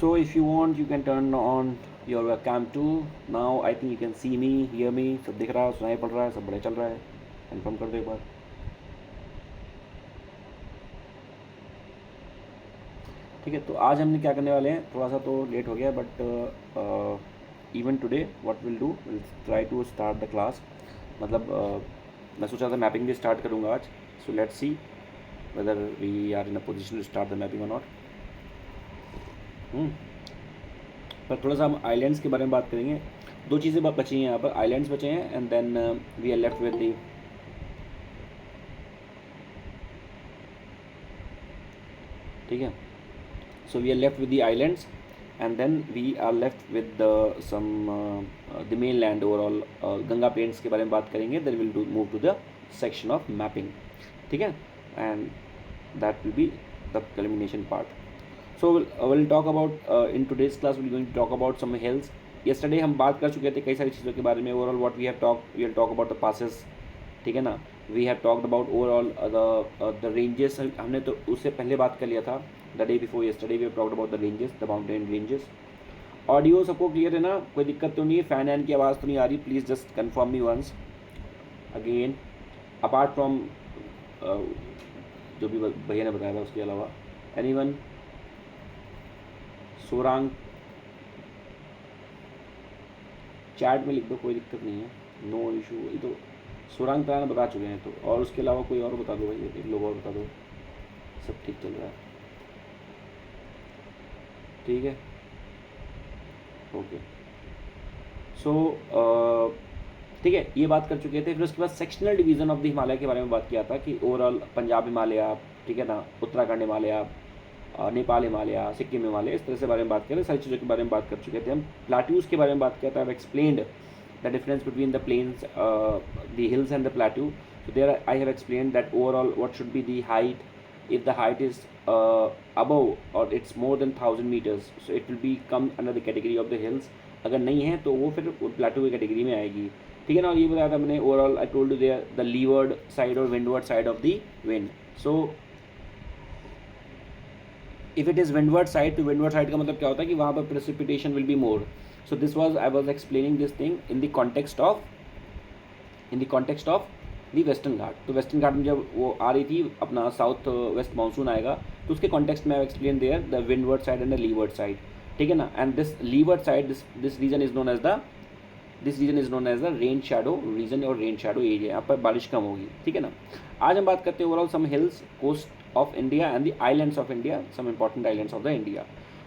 So if you want, you can turn on your webcam too. Now I think you can see me, hear me. सब दिख रहा है, सुनाई पड़ रहा है, सब बढ़िया चल रहा है. कंफर्म कर दो एक बार. ठीक है, तो आज हमने क्या करने वाले हैं, थोड़ा सा तो लेट हो गया but even today what will do, will try to start the class. मतलब मैं सोचा था मैपिंग भी स्टार्ट करूँगा आज. So let's see whether we are in a position to start the mapping और नॉट. पर थोड़ा सा हम आइलैंड्स के बारे में बात करेंगे. दो चीज़ें बची हैं यहाँ पर, आइलैंड्स बचे हैं and then we are left with the. ठीक है, so we are left with the islands and then we are left with the mainland overall. Ganga plains के बारे में बात करेंगे. then we'll do move to the section of mapping. ठीक है, and that will be the culmination part. so we'll talk about in today's class we're going to talk about some hills. yesterday हम बात कर चुके थे कई सारी चीज़ों के बारे में. overall what we have talked, we will talk about the passes. ठीक है ना, we have talked about overall the ranges. हमने तो उससे पहले बात कर लिया था the day before yesterday. We have talked about the ranges, the mountain ranges. Audio सबको क्लियर है ना, कोई दिक्कत तो नहीं है, फ़ैन एन की आवाज़ तो नहीं आ रही? Please just confirm me once again, apart from जो भी भैया ने बताया था उसके अलावा. एनीवन? सोरांग चैट में लिख दो, कोई दिक्कत नहीं है, नो इशू. ये तो सुरंग तराना बता चुके हैं. तो और उसके अलावा कोई और बता दो भाई, एक लोग और बता दो. सब ठीक चल रहा है? ठीक है, ओके. सो ठीक है, ये बात कर चुके थे. फिर उसके बाद sectional division of the Himalaya के बारे में बात किया था कि ओवरऑल पंजाब हिमालय, ठीक है ना, उत्तराखंड हिमालय, नेपाल हिमालय, सिक्किम हिमालय, इस तरह से बारे में बात करें. सारी चीज़ों के बारे में बात कर चुके थे हम. प्लाट्यूज़ के बारे में बात किया था. आई explained the difference between the plains, the hills and the plateau. So there I have explained that overall what should be the height. If the height is above or it's more than 1000 meters, so it will be come under the category of the hills. अगर नहीं है तो वो फिर plateau की category में आएगी. ठीक है ना. और ये बताया था मैंने overall I told you there the leeward side और windward side of the wind. So if it is windward side, तो विंडवर्ड साइड का मतलब क्या होता है कि वहाँ पर precipitation will be more. So this was, I was explaining this thing in the context of the Western Ghat. तो वेस्टर्न घाट में जब वो आ रही थी, अपना साउथ वेस्ट मानसून आएगा, तो उसके कॉन्टेक्स्ट में I explain there the windward side and the leeward side. ठीक है ना. And this leeward side, this region is known as the rain shadow region और रेन शैडो एरिया. यहाँ पर बारिश कम होगी. ठीक है ना. आज हम बात करते हैं overall some hills, coast of India and the islands of India, some important islands of the India.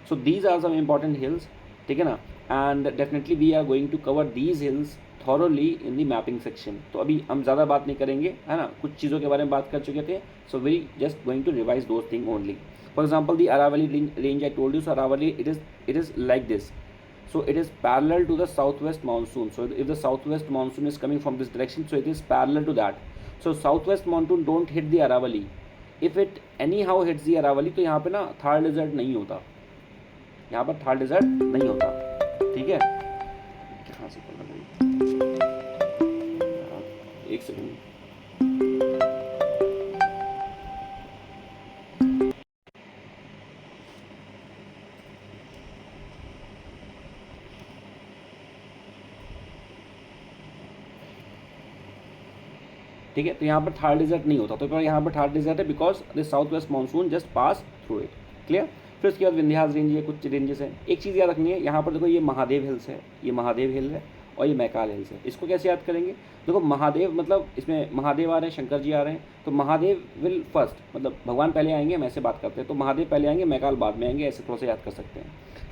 So these are some important hills. ठीक है ना. and definitely we are going to cover these hills thoroughly in the mapping section. तो अभी हम ज़्यादा बात नहीं करेंगे, है ना. कुछ चीज़ों के बारे में बात कर चुके थे. so we just going to revise those things only. for example the Aravalli range I told you. So Aravalli it is like this. so it is parallel to the southwest monsoon. so if the southwest monsoon is coming from this direction, so it is parallel to that. so southwest monsoon don't hit the Aravalli. if it anyhow hits the Aravalli, तो यहाँ पे ना Thar desert नहीं होता. यहाँ पर Thar desert नहीं होता. ठीक है. कहाँ से पढ़ना भाई, एक सेकंड. ठीक है, तो यहाँ पर थार डेजर्ट नहीं होता. तो यहाँ पर थार डेजर्ट है because the south west monsoon just pass through it. Clear. फिर उसके बाद विंध्यास रेंज है, कुछ रेंजेस हैं. एक चीज़ याद रखनी है, यहाँ पर देखो ये महादेव हिल्स है, ये महादेव हिल है और ये मैकाल हिल्स है. इसको कैसे याद करेंगे? देखो महादेव मतलब इसमें महादेव आ रहे हैं, शंकर जी आ रहे हैं, तो महादेव विल फर्स्ट, मतलब भगवान पहले आएंगे, हम ऐसे बात करते हैं. तो महादेव पहले आएंगे, मैकाल बाद में आएंगे, ऐसे थोड़ा सा याद कर सकते हैं.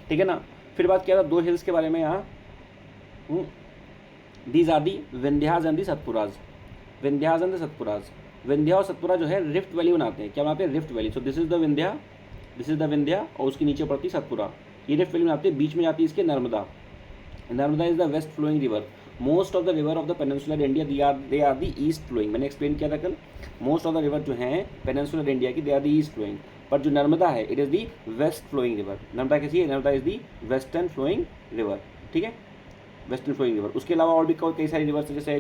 ठीक है ना. फिर बात किया था दो हिल्स के बारे में यहाँ. These are the Vindhyas and the Satpuras. Vindhyas and the Satpuras. Vindhya और सतपुरा जो है रिफ्ट वैली बनाते हैं. क्या बनाते हैं? Rift valley. So this is the Vindhya, this is the Vindhya और उसके नीचे पड़ती सतपुरा. ये रिफ्ट वैली बनाती है. बीच में जाती है इसके Narmada. Narmada is the west flowing river. Most of the river of the peninsular India they are the east flowing. मैंने एक्सप्लेन किया था कल. मोस्ट ऑफ द रिवर जो हैं पेनिनसुलर इंडिया की, they are the east flowing. पर जो नर्मदा है it is the west flowing river. Narmada कैसी है? Narmada is the western flowing river. ठीक है, वेस्टर्न फ्लोइंग रिवर. उसके अलावा और भी कई सारी रिवर्स है, जैसे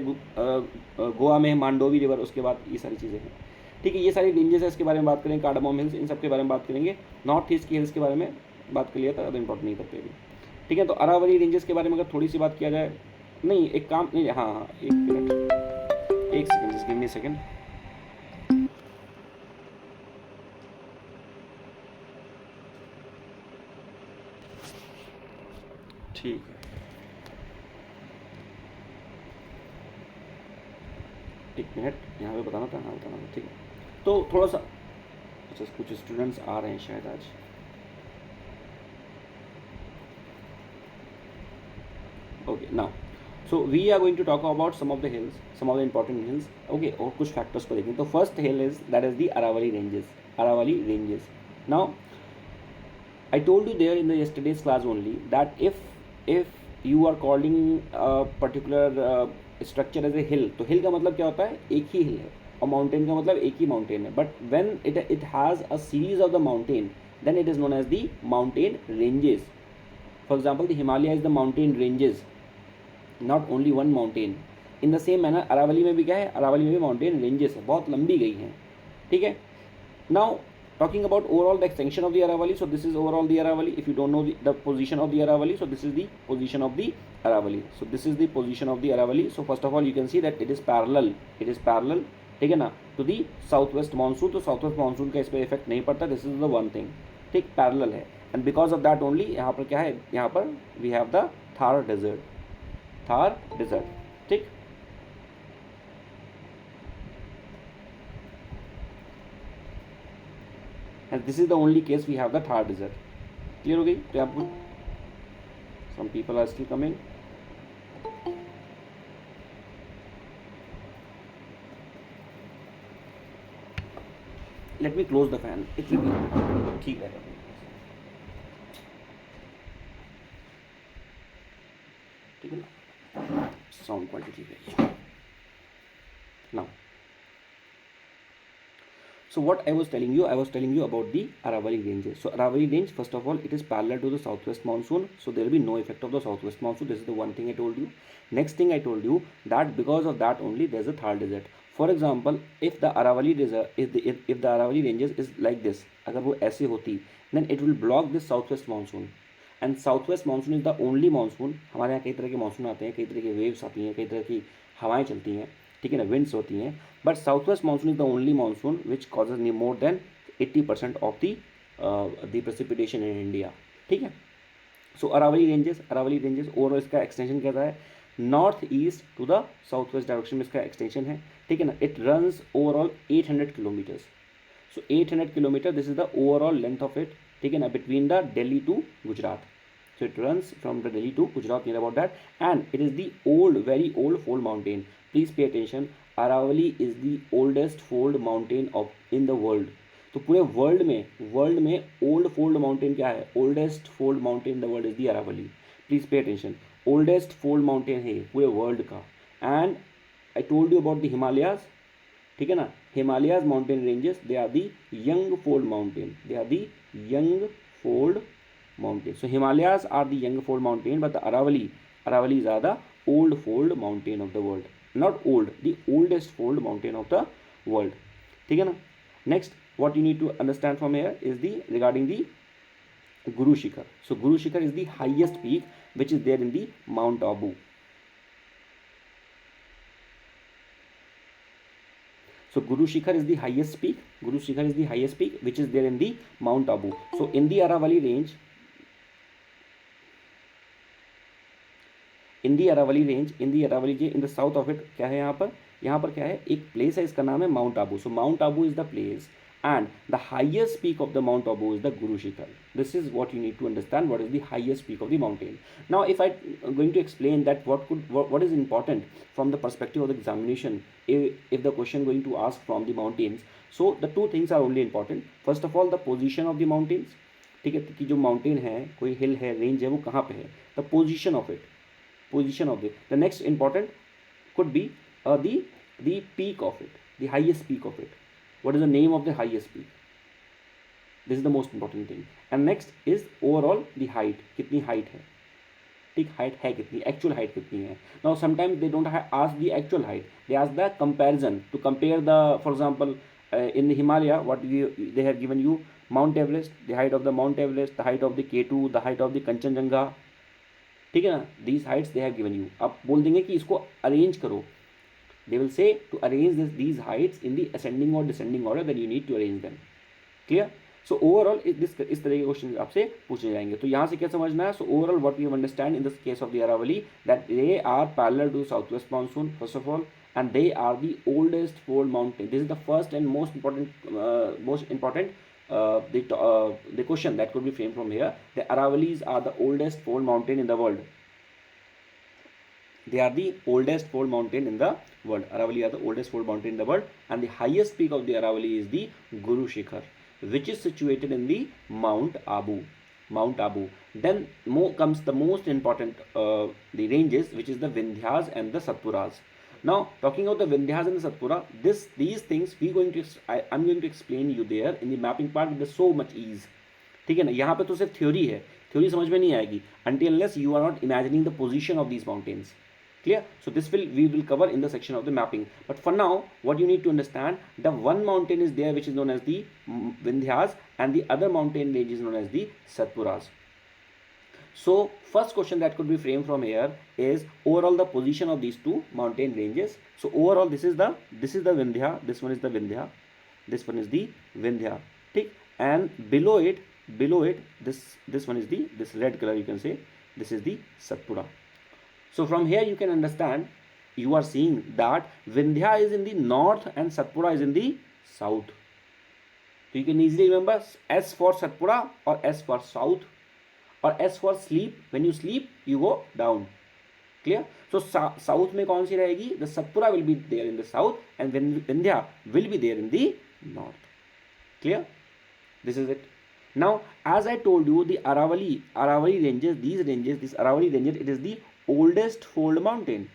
गोवा में मांडोवी रिवर. उसके बाद ये सारी चीज़ें हैं. ठीक है, ये सारी रेंजेस है, इसके बारे में बात करेंगे. कार्डामोम हिल्स, इन सब के बारे में बात करेंगे. नॉर्थ ईस्ट की हिल्स के बारे में बात कर लिया था, ज़्यादा इंपॉर्टेंट नहीं था पे भी। ठीक है, तो अरावली रेंजेस के बारे में अगर थोड़ी सी बात किया जाए, नहीं एक काम नहीं, हाँ हाँ एक मिनट, एक second, just give me second. ठीक है, एक मिनट, यहाँ पे बताना था, हाँ बताना था, ठीक है। तो थोड़ा सा, अच्छा कुछ स्टूडेंट्स आ रहे हैं शायद आज। Okay now, so we are going to talk about some of the hills, some of the important hills. Okay, और कुछ फैक्टर्स को देखें। तो first hill is that is the Aravalli ranges, Aravalli ranges. Now I told you there in the yesterday's class only that if you are calling a particular structure as a hill, तो hill का मतलब क्या होता है, एक ही hill है, और mountain का मतलब एक ही mountain है. But when it has a series of the mountain, then it is known as the mountain ranges. For example, the Himalaya is the mountain ranges, not only one mountain. In the same manner, Aravalli में भी क्या है, अरावली में भी mountain ranges है, बहुत लंबी गई हैं, ठीक है. Now talking about overall the extension of the Aravalli, so this is overall the Aravalli. If you don't know the position of the Aravalli, so this is the position of the Aravalli. So this is the position of the Aravalli. So first of all you can see that it is parallel, ठीक है ना, to the southwest monsoon. तो southwest monsoon का इस पर effect नहीं पड़ता, this is the one thing, ठीक, parallel है. And because of that only यहाँ पर क्या है, यहाँ पर we have the Thar desert, ठीक. And this is the only case we have the Thar desert. Clear हो गई? तो यहाँ some people are still coming. Let me close the fan. It will be ठीक है. ठीक है ना? Sound quality ठीक है. Now. So what I was telling you about the Aravalli ranges. So Aravalli range, first of all, it is parallel to the southwest monsoon, so there will be no effect of the southwest monsoon. This is the one thing I told you. Next thing I told you that because of that only there is a Thar desert. For example, if the Aravalli desert, if the Aravalli ranges is like this, अगर वो ऐसे होती, then it will block this southwest monsoon. And southwest monsoon is the only monsoon. हमारे यहाँ कई तरह के monsoon आते हैं, कई तरह की वेव्स आती हैं, कई तरह की हवाएं चलती हैं, ठीक है ना, विंड्स होती हैं. But south west monsoon is the only monsoon which causes more than 80% of the precipitation in India, ठीक है. सो अरावली रेंजेस ओवरऑल इसका एक्सटेंशन कैसा है, north east to the south west direction में इसका एक्सटेंशन है, ठीक है ना. It runs overall 800 kilometres. सो 800 kilometre, this is the overall length of it, ठीक है ना, between the Delhi to Gujarat. So it runs from the Delhi to Gujarat, near about that, and it is the very old fold mountain. Please pay attention. Aravalli is the oldest fold mountain in the world. तो पूरे world में old fold mountain क्या है, oldest fold mountain in the world is the Aravalli. Please pay attention, oldest fold mountain है पूरे world का. And I told you about the Himalayas, ठीक है ना. Himalayas mountain ranges, they are the young fold mountain, mountain. So Himalayas are the young fold mountain, but the Aravallis are the old fold mountain of the world. Not old, the oldest fold mountain of the world. ठीक है ना. Next, what you need to understand from here is regarding the Guru Shikhar. So Guru Shikhar is the highest peak which is there in the Mount Abu. So Guru Shikhar is the highest peak. Which is there in the Mount Abu. So in the Aravalli range, in the Aravalli in the south of it क्या है, यहाँ पर क्या है, एक place है, इसका नाम है Mount Abu. So Mount Abu is the place and the highest peak of the Mount Abu is the Guru Shikhar. This is what you need to understand, what is the highest peak of the mountain. Now if I going to explain that what is important from the perspective of the examination, if the question going to ask from the mountains, so the two things are only important. First of all, the position of the mountains, ठीक है, कि जो mountain है, कोई हिल है, range है, वो कहाँ पे है, the position of it. The next important could be the peak of it, the highest peak of it. What is the name of the highest peak? This is the most important thing. And next is overall the height, कितनी height है, ठीक, height है कितनी, actual height कितनी है. Now sometimes they don't ask the actual height, they ask the comparison, to compare the, for example, in the Himalaya, what they have given you, Mount Everest, the height of the Mount Everest, the height of the K2, the height of the Kanchenjunga, ठीक है ना, these heights they have given you. अब बोल देंगे कि इसको arrange करो, they will say to arrange these heights in the ascending or descending order, then you need to arrange them. Clear? So overall इस तरह के क्वेश्चन आपसे पूछे जाएंगे. तो यहाँ से क्या समझना है? So overall what we understand in the case of the Aravalli, that they are parallel to southwest monsoon first of all, and they are the oldest fold mountain. This is the first and most important the question that could be framed from here. The Aravallis are the oldest fold mountain in the world. They are the oldest fold mountain in the world. Aravalli are the oldest fold mountain in the world, and the highest peak of the Aravalli is the Guru Shikhar, which is situated in the Mount Abu. Mount Abu. Then comes the most important the ranges, which is the Vindhyas and the Satpuras. Now talking about the Vindhyas and the Satpura, these things I'm going to explain you there in the mapping part with so much ease. ठीक है ना, यहाँ पे तो सिर्फ theory है, theory समझ में नहीं आएगी until unless you are not imagining the position of these mountains. Clear? So this we will cover in the section of the mapping. But for now, what you need to understand, the one mountain is there which is known as the Vindhyas, and the other mountain range is known as the Satpuras. So first question that could be framed from here is overall the position of these two mountain ranges. So overall this is the Vindhya, this one is the Vindhya, this one is the Vindhya, ठीक, and below it this one is this red color, you can say this is the Satpura. So from here you can understand, you are seeing that Vindhya is in the north and Satpura is in the south. So you can easily remember S for Satpura or S for south, or S for sleep. When you sleep you go down. Clear? So south में कौन सी रहेगी? The Satpura will be there in the south and Vindhya will be there in the north. Clear? This is it. Now as I told you, the Aravalli ranges, this Aravalli ranges, it is the oldest fold mountain.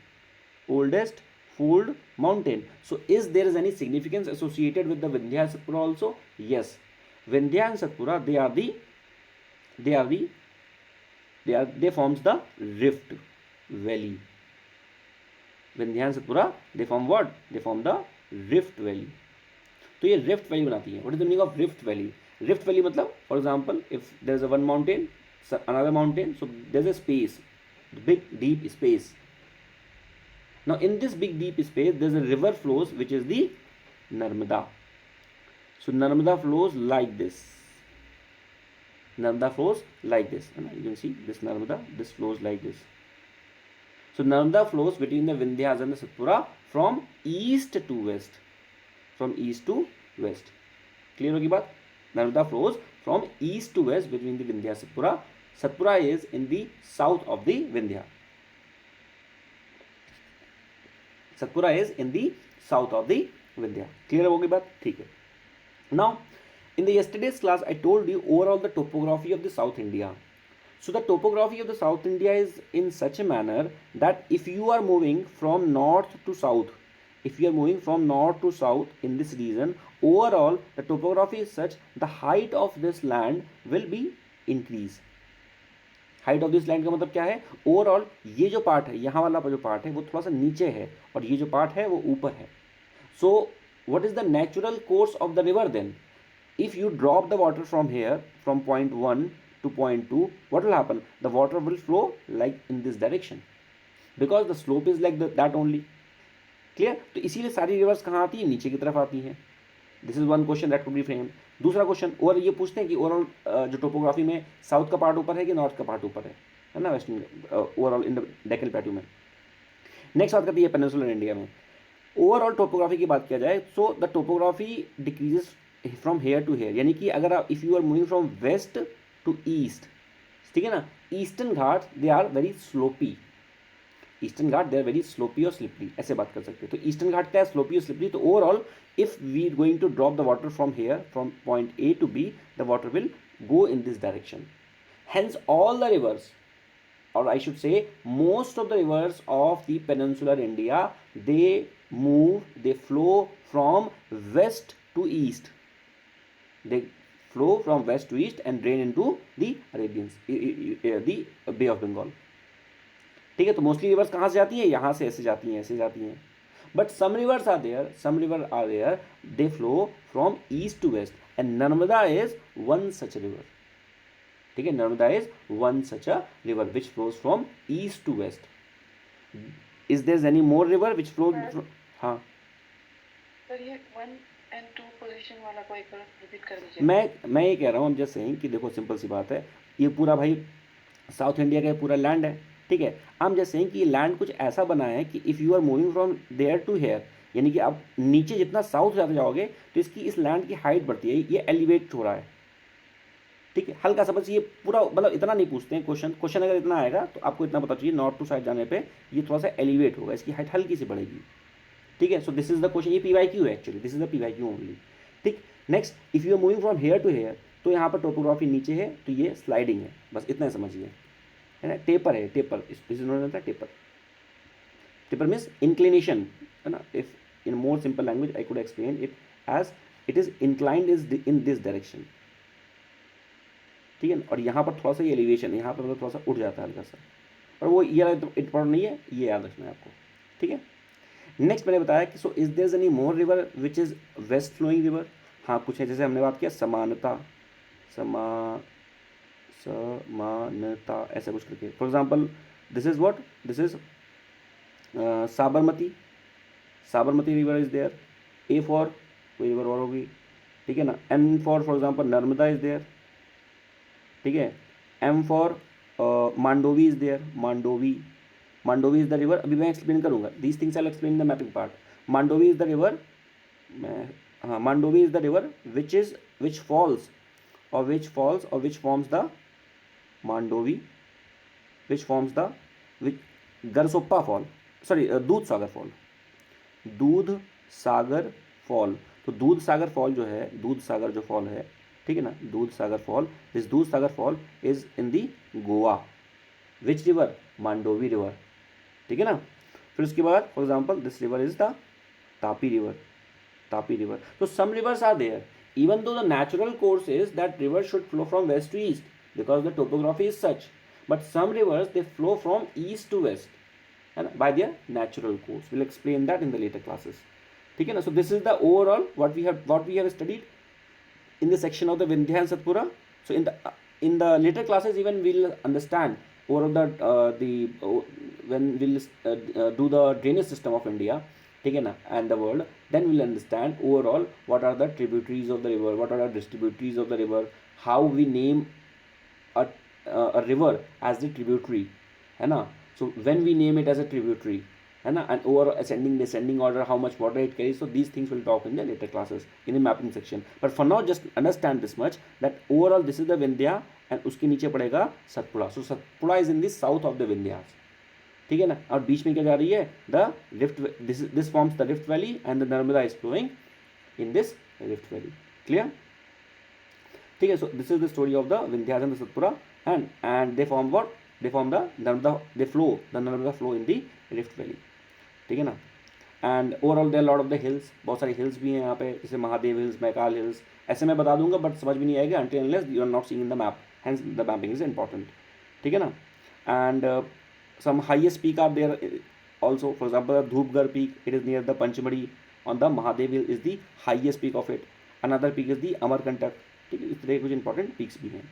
So is there any significance associated with the Vindhya and Satpura also? Yes. Vindhya and Satpura, they forms the Rift Valley. Vindhya and Satpura, they form what? They form the Rift Valley. तो ये Rift Valley बनाती है. What is the meaning of Rift Valley? Rift Valley मतलब, for example, if there is a one mountain, another mountain, so there is a space, big deep space. Now in this big deep space there is a river flows, which is the Narmada. So Narmada flows like this. Narmada flows like this. You can see this Narmada, this flows like this. So Narmada flows between the Vindhyas and the Satpura from east to west. Clear होगी बात? Narmada flows from east to west between the Vindhya and Satpura. Satpura is in the south of the Vindhya. Satpura is in the south of the Vindhya. Clear होगी बात? ठीक है. Now in the yesterday's class I told you overall the topography of the South India. So the topography of the South India is in such a manner that if you are moving from north to south, in this region, overall the topography is such the height of this land will be increased. Height of this land का मतलब क्या है? Overall ये जो part है, यहाँ वाला जो पार्ट है वो थोड़ा सा नीचे है और ये जो पार्ट है वो ऊपर है. So what is the natural course of the river then? If you drop the water from here, from point 1 to point 2, what will happen? The water will flow like in this direction because the slope is like that only. Clear? तो इसीलिए सारी reverse कहाँ आती है? नीचे की तरफ आती हैं. This is one question that could be framed. दूसरा क्वेश्चन और ये पूछते हैं कि ओवरऑल जो टोपोग्राफी में साउथ का पार्ट ऊपर है कि नॉर्थ का पार्ट ऊपर है ना, western overall in the Deccan plateau में. नेक्स्ट बात करती है पेनिनसुलर इंडिया में. ओवरऑल टोपोग्राफी की बात किया जाए so the topography decreases from here to here, यानी कि अगर आप if you are moving from west to east, ठीक है ना, eastern Ghat they are very slopy. Eastern Ghat they are very slopy और स्लिपरी, ऐसे बात कर सकते हैं. तो ईस्टर्न घाट क्या है? स्लोपी और स्लिपरी. तो overall if we going to drop the water from here from point A to B, the water will go in this direction. Hence all the rivers, or I should say most of the rivers of the peninsular India, they flow from west to east. They flow from west to east and drain into the Arabian the Bay of Bengal. ठीक है, तो mostly reverse कहाँ से जाती हैं? यहाँ से ऐसे जाती हैं, ऐसे जाती हैं. But some river are there, they flow from east to west, and Narmada is one such river. ठीक है, Narmada is one such a river which flows from east to west. Is there any more river which flows? हाँ sir, ये 1 and 2 position वाला को एक बार repeat कर दीजिए. मैं ये कह रहा हूँ, जस्ट सेइंग कि देखो सिंपल सी बात है, ये पूरा भाई साउथ इंडिया का पूरा लैंड है, ठीक है. हम जस्ट सेइंग कि ये लैंड कुछ ऐसा बना है कि if you are moving from there to here, यानी कि आप नीचे जितना साउथ जाते जाओगे तो इसकी इस लैंड की हाइट बढ़ती है, ये एलिवेट हो रहा है, ठीक है. हल्का सा, बस ये पूरा मतलब इतना नहीं पूछते हैं क्वेश्चन अगर इतना आएगा तो आपको इतना पता चाहिए, नॉर्थ टू साइड जाने पे ये थोड़ा सा एलिवेट होगा, इसकी हाइट हल्की सी बढ़ेगी, ठीक है. So this is the question, ये PYQ है actually, this is the PYQ only, ठीक. Next, if you are moving from here to here, तो यहाँ पर टोपोग्राफी नीचे है तो ये स्लाइडिंग है, बस इतना समझिए, है ना. टेपर है, टेपर, इस होता है टेपर. टेपर मीन्स इंक्लिनेशन, है ना. If in more simple language I could explain it as it is inclined is in this direction, ठीक है. और यहाँ पर थोड़ा सा ये एलिवेशन, यहाँ पर मतलब थोड़ा सा उठ जाता है हल्का सा, और वो ये इंपॉर्टेंट नहीं है, ये याद रखना है आपको, ठीक है. नेक्स्ट मैंने बताया कि so is there any more river which is west flowing river. हाँ, कुछ है, जैसे हमने बात किया समानता, समानता ऐसा कुछ करके. For example this is what, this is Sabarmati, Sabarmati river is there. A for कोई रिवर और होगी, ठीक है ना. N for example Narmada is there, ठीक है. M for Mandovi is there, Mandovi, Mandovi is the river. अभी मैं एक्सप्लेन करूंगा, these things I will explain the mapping part. Mandovi is the river, मैं हाँ, Mandovi is the river which falls or which forms the Mandovi, which forms the which Garsoppa fall, sorry, दूध Sagar fall, दूध Sagar fall. तो दूध Sagar fall जो है, दूध सागर जो फॉल है, ठीक है ना, दूध Sagar fall, this Dudh Sagar fall is in the Goa. Which river? Mandovi river, ठीक है ना. फिर उसके बाद for example this river is the Tapi river, Tapi river. तो some rivers are there, even though the natural course is that rivers should flow from west to east because the topography is such, but some rivers they flow from east to west and by their natural course. We'll explain that in the later classes, ठीक है ना. So this is the overall what we have studied in the section of the Vindhya and Satpura. So in the later classes even we'll understand overall when we'll do the drainage system of India, ठीक है ना, and the world. Then we'll understand overall what are the tributaries of the river, what are the distributaries of the river, how we name a river as the tributary, है ना. So when we name it as a tributary, है ना, and over ascending descending order, how much water it carries. So these things we'll talk in the later classes in the mapping section. But for now just understand this much, that overall this is the Vindhya and उसके नीचे पड़ेगा Satpura. So Satpura is in the south of the Vindhyas, ठीक है ना. और बीच में क्या जा रही है, the rift, this forms the rift valley and the Narmada is flowing in this rift valley. Clear, ठीक है. So this is the story of the Vindhyachal and Satpura and they form what, they form the Narmada, they flow, the Narmada flow in the rift valley, ठीक है ना. And overall there lot of the hills, बहुत सारे hills भी हैं यहाँ पे, जैसे महादेव हिल्स, मैकाल हिल्स, ऐसे मैं बता दूंगा बट समझ में नहीं आएगा until unless you are not seeing in the map, hence the mapping is important, ठीक है ना. And some highest peak are there also. For example, the Dhupgarh peak, it is near the Panchmadi on the Mahadev hill, is the highest peak of it. Another peak is the Amarkantak, ठीक है. इस तरह कुछ important peaks भी हैं.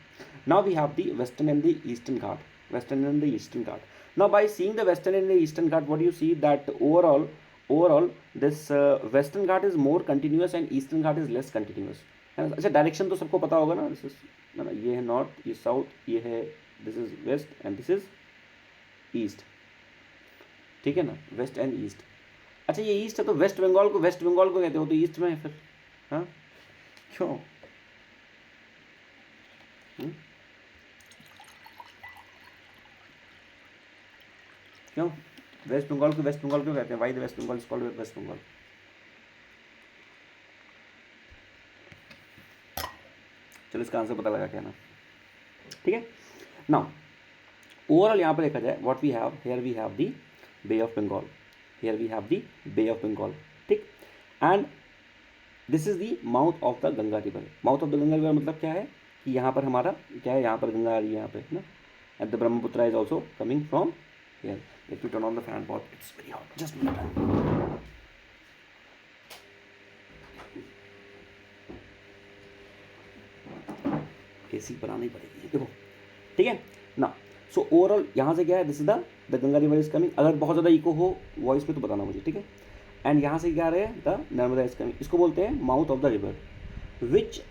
Now we have the western and the eastern ghat, western and the eastern ghat. Now by seeing the western and the eastern ghat, what do you see, that overall this western ghat is more continuous and eastern ghat is less continuous, है ना. अच्छा, direction तो सबको पता होगा ना, this is ना, ये है नॉर्थ, ये साउथ, ये है, this is west and this is east, ठीक है ना, वेस्ट एंड ईस्ट. अच्छा, ये ईस्ट है तो वेस्ट बंगाल को कहते हो, तो ईस्ट में है फिर, हाँ क्यों? क्यों वेस्ट बंगाल को वेस्ट बंगाल क्यों कहते हैं? Why the west Bengal is called west Bengal? चलो इसका आंसर पता लगा क्या ना, ठीक है. नाउ ओवरऑल यहाँ पर देखा जाए, what we have here, we have the Bay of Bengal, here we have the Bay of Bengal, ठीक. And this is the mouth of the Ganga river. Mouth of the Ganga river मतलब क्या है कि यहाँ पर हमारा क्या है, यहाँ पर गंगा आ रही है यहाँ पे, है ना. And the Brahmaputra is also coming from here. Let me turn on the fan, बहुत it's very hot, just minute. एसी बनानी पड़ेगी देखो, ठीक है ना। सो ओवरऑल यहाँ से क्या है, this is the Ganga river is coming. अगर बहुत ज़्यादा इको हो वॉइस में तो बताना मुझे, ठीक है। एंड यहाँ से क्या आ रहे हैं, द नर्मदा इज कमिंग, इसको बोलते हैं mouth of the river, which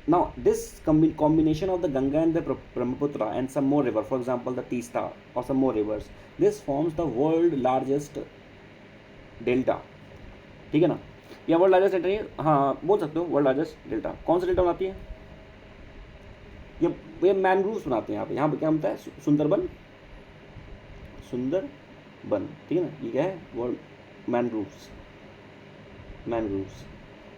now this combination of the Ganga and the Brahmaputra and some more river, for example the Teesta or some more rivers, this forms the world largest delta, ठीक है ना। या world largest delta नहीं, हाँ बोल सकते हो world largest delta. कौन सा डेल्टा बनाती है, ये मैनग्रूव्स बनाते हैं यहाँ पे क्या बनता है, सुंदरबन, सुंदरबन, ठीक है ना। ये क्या है, वर्ल्ड मैनग्रूव्स, मैनग्रूव्स।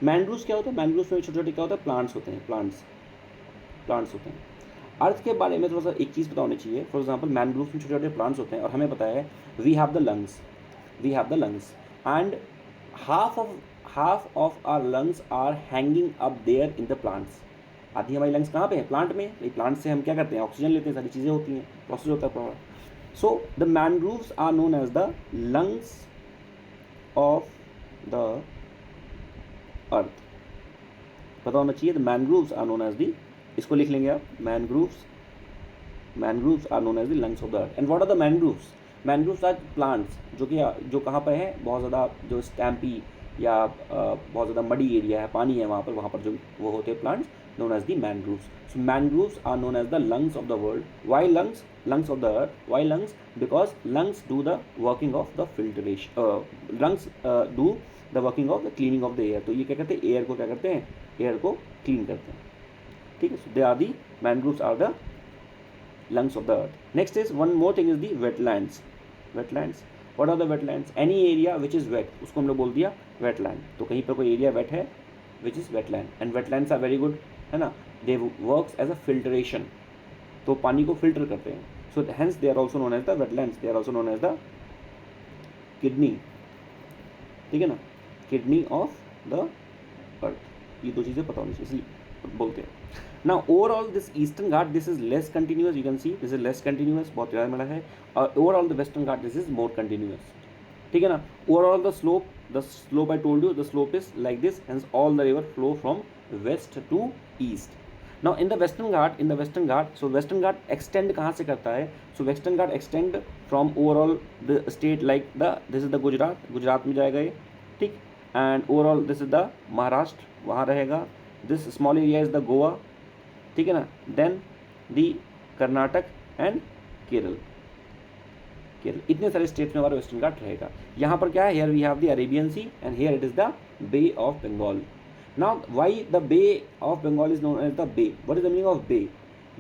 मैनग्रूव्स क्या होता है, मैनग्रूव्स में छोटे छोटे क्या होता है, प्लांट्स होते हैं, प्लांट्स होते हैं। अर्थ के बारे में थोड़ा सा एक चीज़ पता होनी चाहिए। फॉर एग्जांपल मैनग्रूव्स में छोटे छोटे प्लांट्स होते हैं और हमें पता है we have the lungs and half of our lungs are hanging up there in the plants। आधी हमारी लंग्स कहाँ पे है, प्लांट में। ये प्लांट से हम क्या करते हैं, ऑक्सीजन लेते हैं, सारी चीज़ें होती हैं, प्रोसेस होता है पूरा। So the mangroves are known as the lungs of the earth, पता होना चाहिए। The mangroves are known as the, इसको लिख लेंगे आप, mangroves are known as the lungs of the earth. And what are the mangroves, mangroves are plants जो कहाँ पर है, बहुत ज़्यादा जो स्टैम्पी या बहुत ज़्यादा मडी एरिया है, पानी है वहाँ पर जो वो होते हैं plants, known as the mangroves। So mangroves are known as the lungs of the world। Why lungs of the earth? Why lungs? Because lungs do the working of the filtration, lungs do the working of the cleaning of the air। तो ये क्या करते हैं, air को क्या करते हैं, air को क्लीन करते हैं, ठीक है। So they are the mangroves are the lungs of the earth। Next is one more thing is the wetlands। What are the wetlands? Any area which is wet, उसको हमने बोल दिया wetland। तो कहीं पर कोई एरिया वेट है which is wetland, and wetlands are very good, है ना। They works as a filtration, तो पानी को फिल्टर करते हैं। So hence they are also known as the wetlands, they are also known as the kidney, ठीक है ना, किडनी ऑफ द अर्थ। ये दो चीज़ें पता होनी चाहिए, इसलिए बोलते हैं। Now overall this eastern Ghat this is less continuous, you can see this is less continuous, बहुत ज़्यादा मिला है। और overall the Western Ghat this is more continuous, ठीक है ना। Overall the slope I told you, the slope is like this, hence all the river flow from west to east। now in the western ghat so western ghat extend कहाँ से करता है, so western ghat extend from overall the state like this is the Gujarat में जाएगा ये, ठीक। and overall this is the Maharashtra, वहाँ रहेगा। this small area is the Goa, ठीक है ना। then the Karnataka and Kerala, इतने सारे स्टेट्स में हमारा वेस्टर्न घाट रहेगा। यहाँ पर क्या है, here we have the Arabian Sea and here it is the Bay of Bengal। Now why the Bay of Bengal is known as the Bay? What is the meaning of Bay?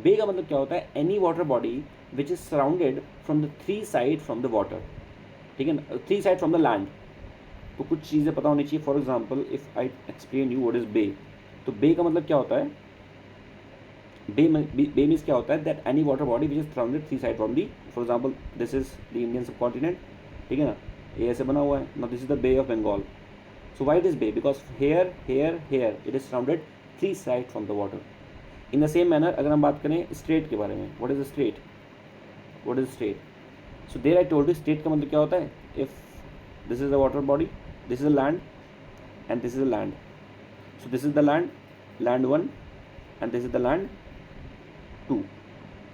Bay का मतलब क्या होता है, any water body which is surrounded from the three side from the water, ठीक है ना, three side from the land। तो कुछ चीज़ें पता होनी चाहिए। For example if I explain you what is bay, तो बे का मतलब क्या होता है, बे मीन्स क्या होता है, that any water body which is surrounded three side from the, for example this is the Indian sub continent, ठीक है ना, ये ऐसे बना हुआ है ना, this is the bay of Bengal. So why it is bay? Because here it is surrounded three side from the water। In the same manner अगर हम बात करें स्ट्रेट के बारे में, what is a strait? So there I told you state का मतलब क्या होता है, if this is a water body, this is a land and this is a land, so this is the land 1 and this is the land 2,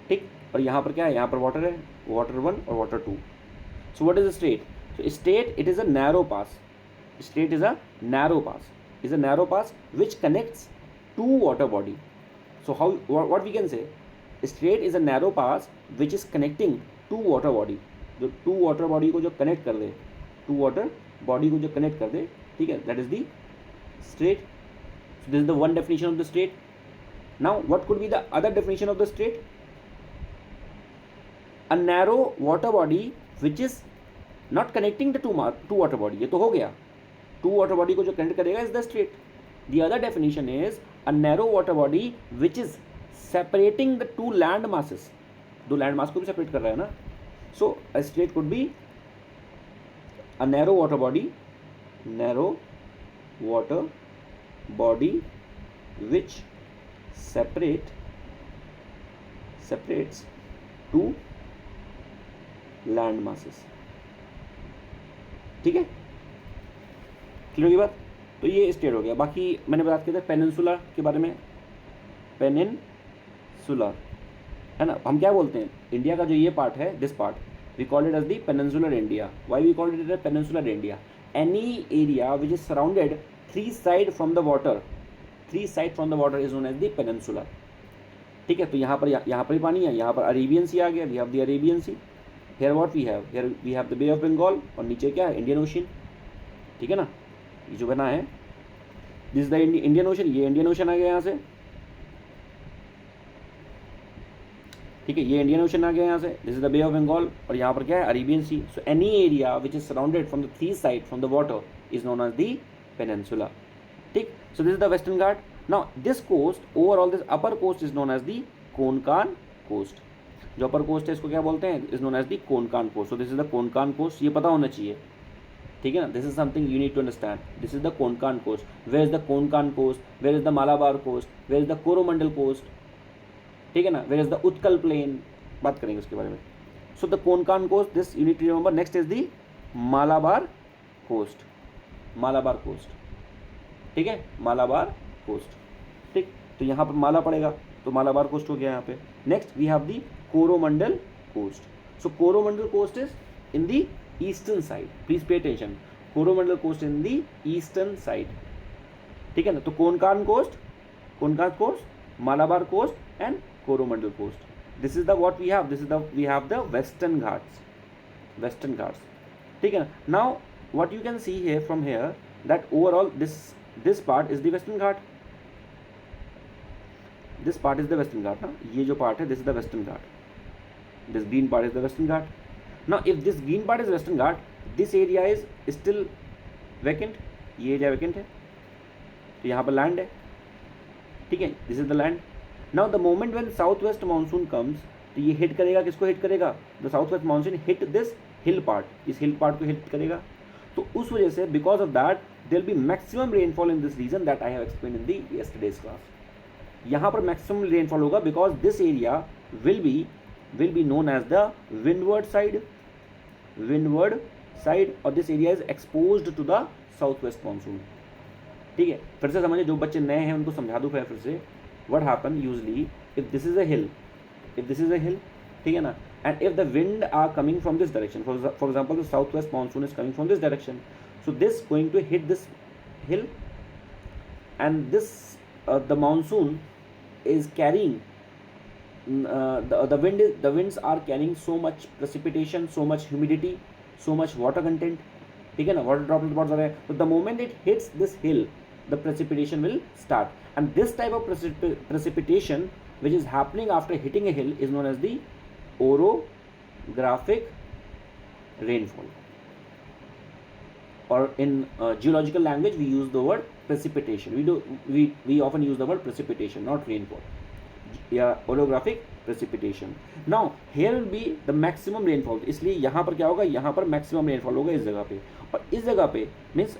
ठीक। और यहाँ पर क्या है, यहाँ पर water है, water 1 और water 2। So what is a strait? So strait it is a narrow pass। Strait is a narrow pass which connects two water body। So how what we can say, strait is a narrow pass which is connecting two water body। जो two water body को जो connect कर दे, ठीक है, that is the strait। So this is the one definition of the strait। Now what could be the other definition of the strait? A narrow water body which is not connecting the two water body। ये तो हो गया, to water body को जो connect करेगा is the strait. The other definition is a narrow water body which is separating the two land masses, दो land mass को भी सेपरेट कर रहा है ना। So a strait could be a narrow water body which separates two land masses, ठीक है, clear होगी बात। तो ये स्टेट हो गया। बाकी मैंने बात किया था पेनिनसुला के बारे में, पेनिनसुलर, है ना। हम क्या बोलते हैं, इंडिया का जो ये पार्ट है, this part we call it as the peninsular India. Why we call it as peninsular India? Any area which is surrounded three side from the water, three side from the water is known as the peninsula. ठीक है, तो यहाँ पर ही पानी है, यहाँ पर Arabian sea आ गया, we have the Arabian sea. Here what we have, here we have the bay of Bengal, और नीचे क्या है, इंडियन ओशन. ठीक है ना, ये जो बना है this is the Indian ocean, ये इंडियन ओशन आ गया यहाँ से. ठीक है, ये इंडियन ओशन आ गया यहाँ से, this is the bay of Bengal, और यहाँ पर क्या है, Arabian Sea. So any area which is surrounded from the three side from the water is known as the peninsula. ठीक, so this is the Western Ghat. Now this coast, overall this upper coast is known as the Konkan coast. जो upper coast है इसको क्या बोलते हैं, is known as the Konkan coast. So this is the Konkan coast, ये पता होना चाहिए. ठीक है ना, this is something you need to understand. This is the Konkan coast. Where is the Konkan coast, where is the Malabar coast, where is the Coromandel coast. ठीक है ना, where is the Utkal plain, बात करेंगे उसके बारे में. So the Konkan coast, this you need to remember. Next is the Malabar coast, Malabar coast. ठीक है, मालाबार कोस्ट. ठीक, तो यहाँ पर माला पड़ेगा, तो मालाबार कोस्ट हो गया यहाँ पे. Next we have the Coromandel coast. So Coromandel coast is in the eastern side, please pay attention. Coromandel coast in the eastern side. ठीक है ना, तो Konkan coast, Malabar coast and Coromandel coast. This is the what we have, this is the we have the western Ghats, western Ghats. ठीक है ना. Now what you can see here from here that overall this part is the Western Ghat. This part is the Western Ghat ना, ये जो part है this is the Western Ghat. This green part is the Western Ghat. Now if this green part is western Ghat, this area is still vacant, ये area vacant है, तो यहाँ पर land है. ठीक है, this is the land. Now the moment when south west monsoon comes, तो ये हिट करेगा, किसको हिट करेगा, the south west monsoon hit this hill part, इस हिल पार्ट को हिट करेगा. तो उस वजह से because of that there will be maximum rainfall in this region that I have explain in the yesterday's class. यहाँ पर मैक्सिमम रेनफॉल होगा because this area will be known as the windward side और this area is exposed to the south west monsoon. ठीक है, फिर से समझिए, जो बच्चे नए हैं उनको समझा दूँ फिर से. What happen usually if this is a hill, ठीक है ना, and if the wind are coming from this direction, for example the south west monsoon is coming from this direction, so this going to hit this hill and this the monsoon is carrying the winds are carrying so much precipitation, so much humidity, so much water content. ठीक है ना, water droplet बहुत ज़्यादा है. So the moment it hits this hill, the precipitation will start, and this type of precipitation which is happening after hitting a hill is known as the orographic rainfall, or in geological language we use the word precipitation. We often use the word precipitation, not rainfall. Yeah, orographic precipitation. Now here will be the maximum rainfall. इसलिए यहाँ पर क्या होगा, यहाँ पर maximum rainfall होगा इस जगह पे, और इस जगह पे means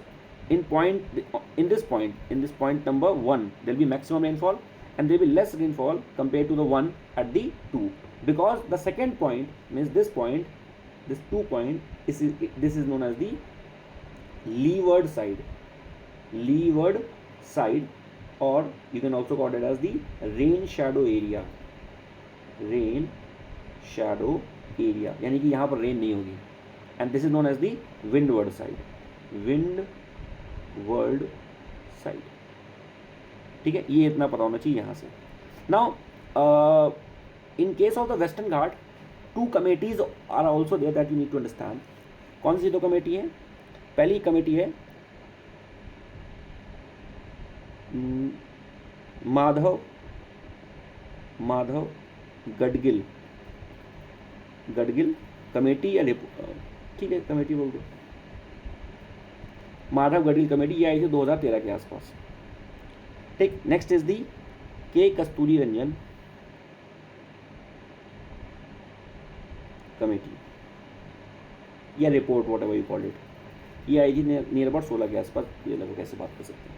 in this point number 1 there will be maximum rainfall and there will be less rainfall compared to the one at the 2, because the second point means this 2 point this is known as the leeward side, or you can also call it as the rain shadow area, यानी कि यहाँ पर rain नहीं होगी, and this is known as the windward side. ठीक है, ये इतना पता होना चाहिए यहाँ से. Now in case of the western Ghat, 2 committees are also there that you need to understand. कौन सी 2 कमेटी है? पहली कमेटी है माधव गडगिल कमेटी, या ठीक है कमेटी बोल दो, माधव गडगिल कमेटी. ये आई थी 2013 के आसपास. ठीक, नेक्स्ट इज दी के कस्तूरी रंजन कमेटी या report, what ever you call it. ये आई थी नियर अबाउट 16 के आसपास. ये लोग कैसे बात कर सकते हैं.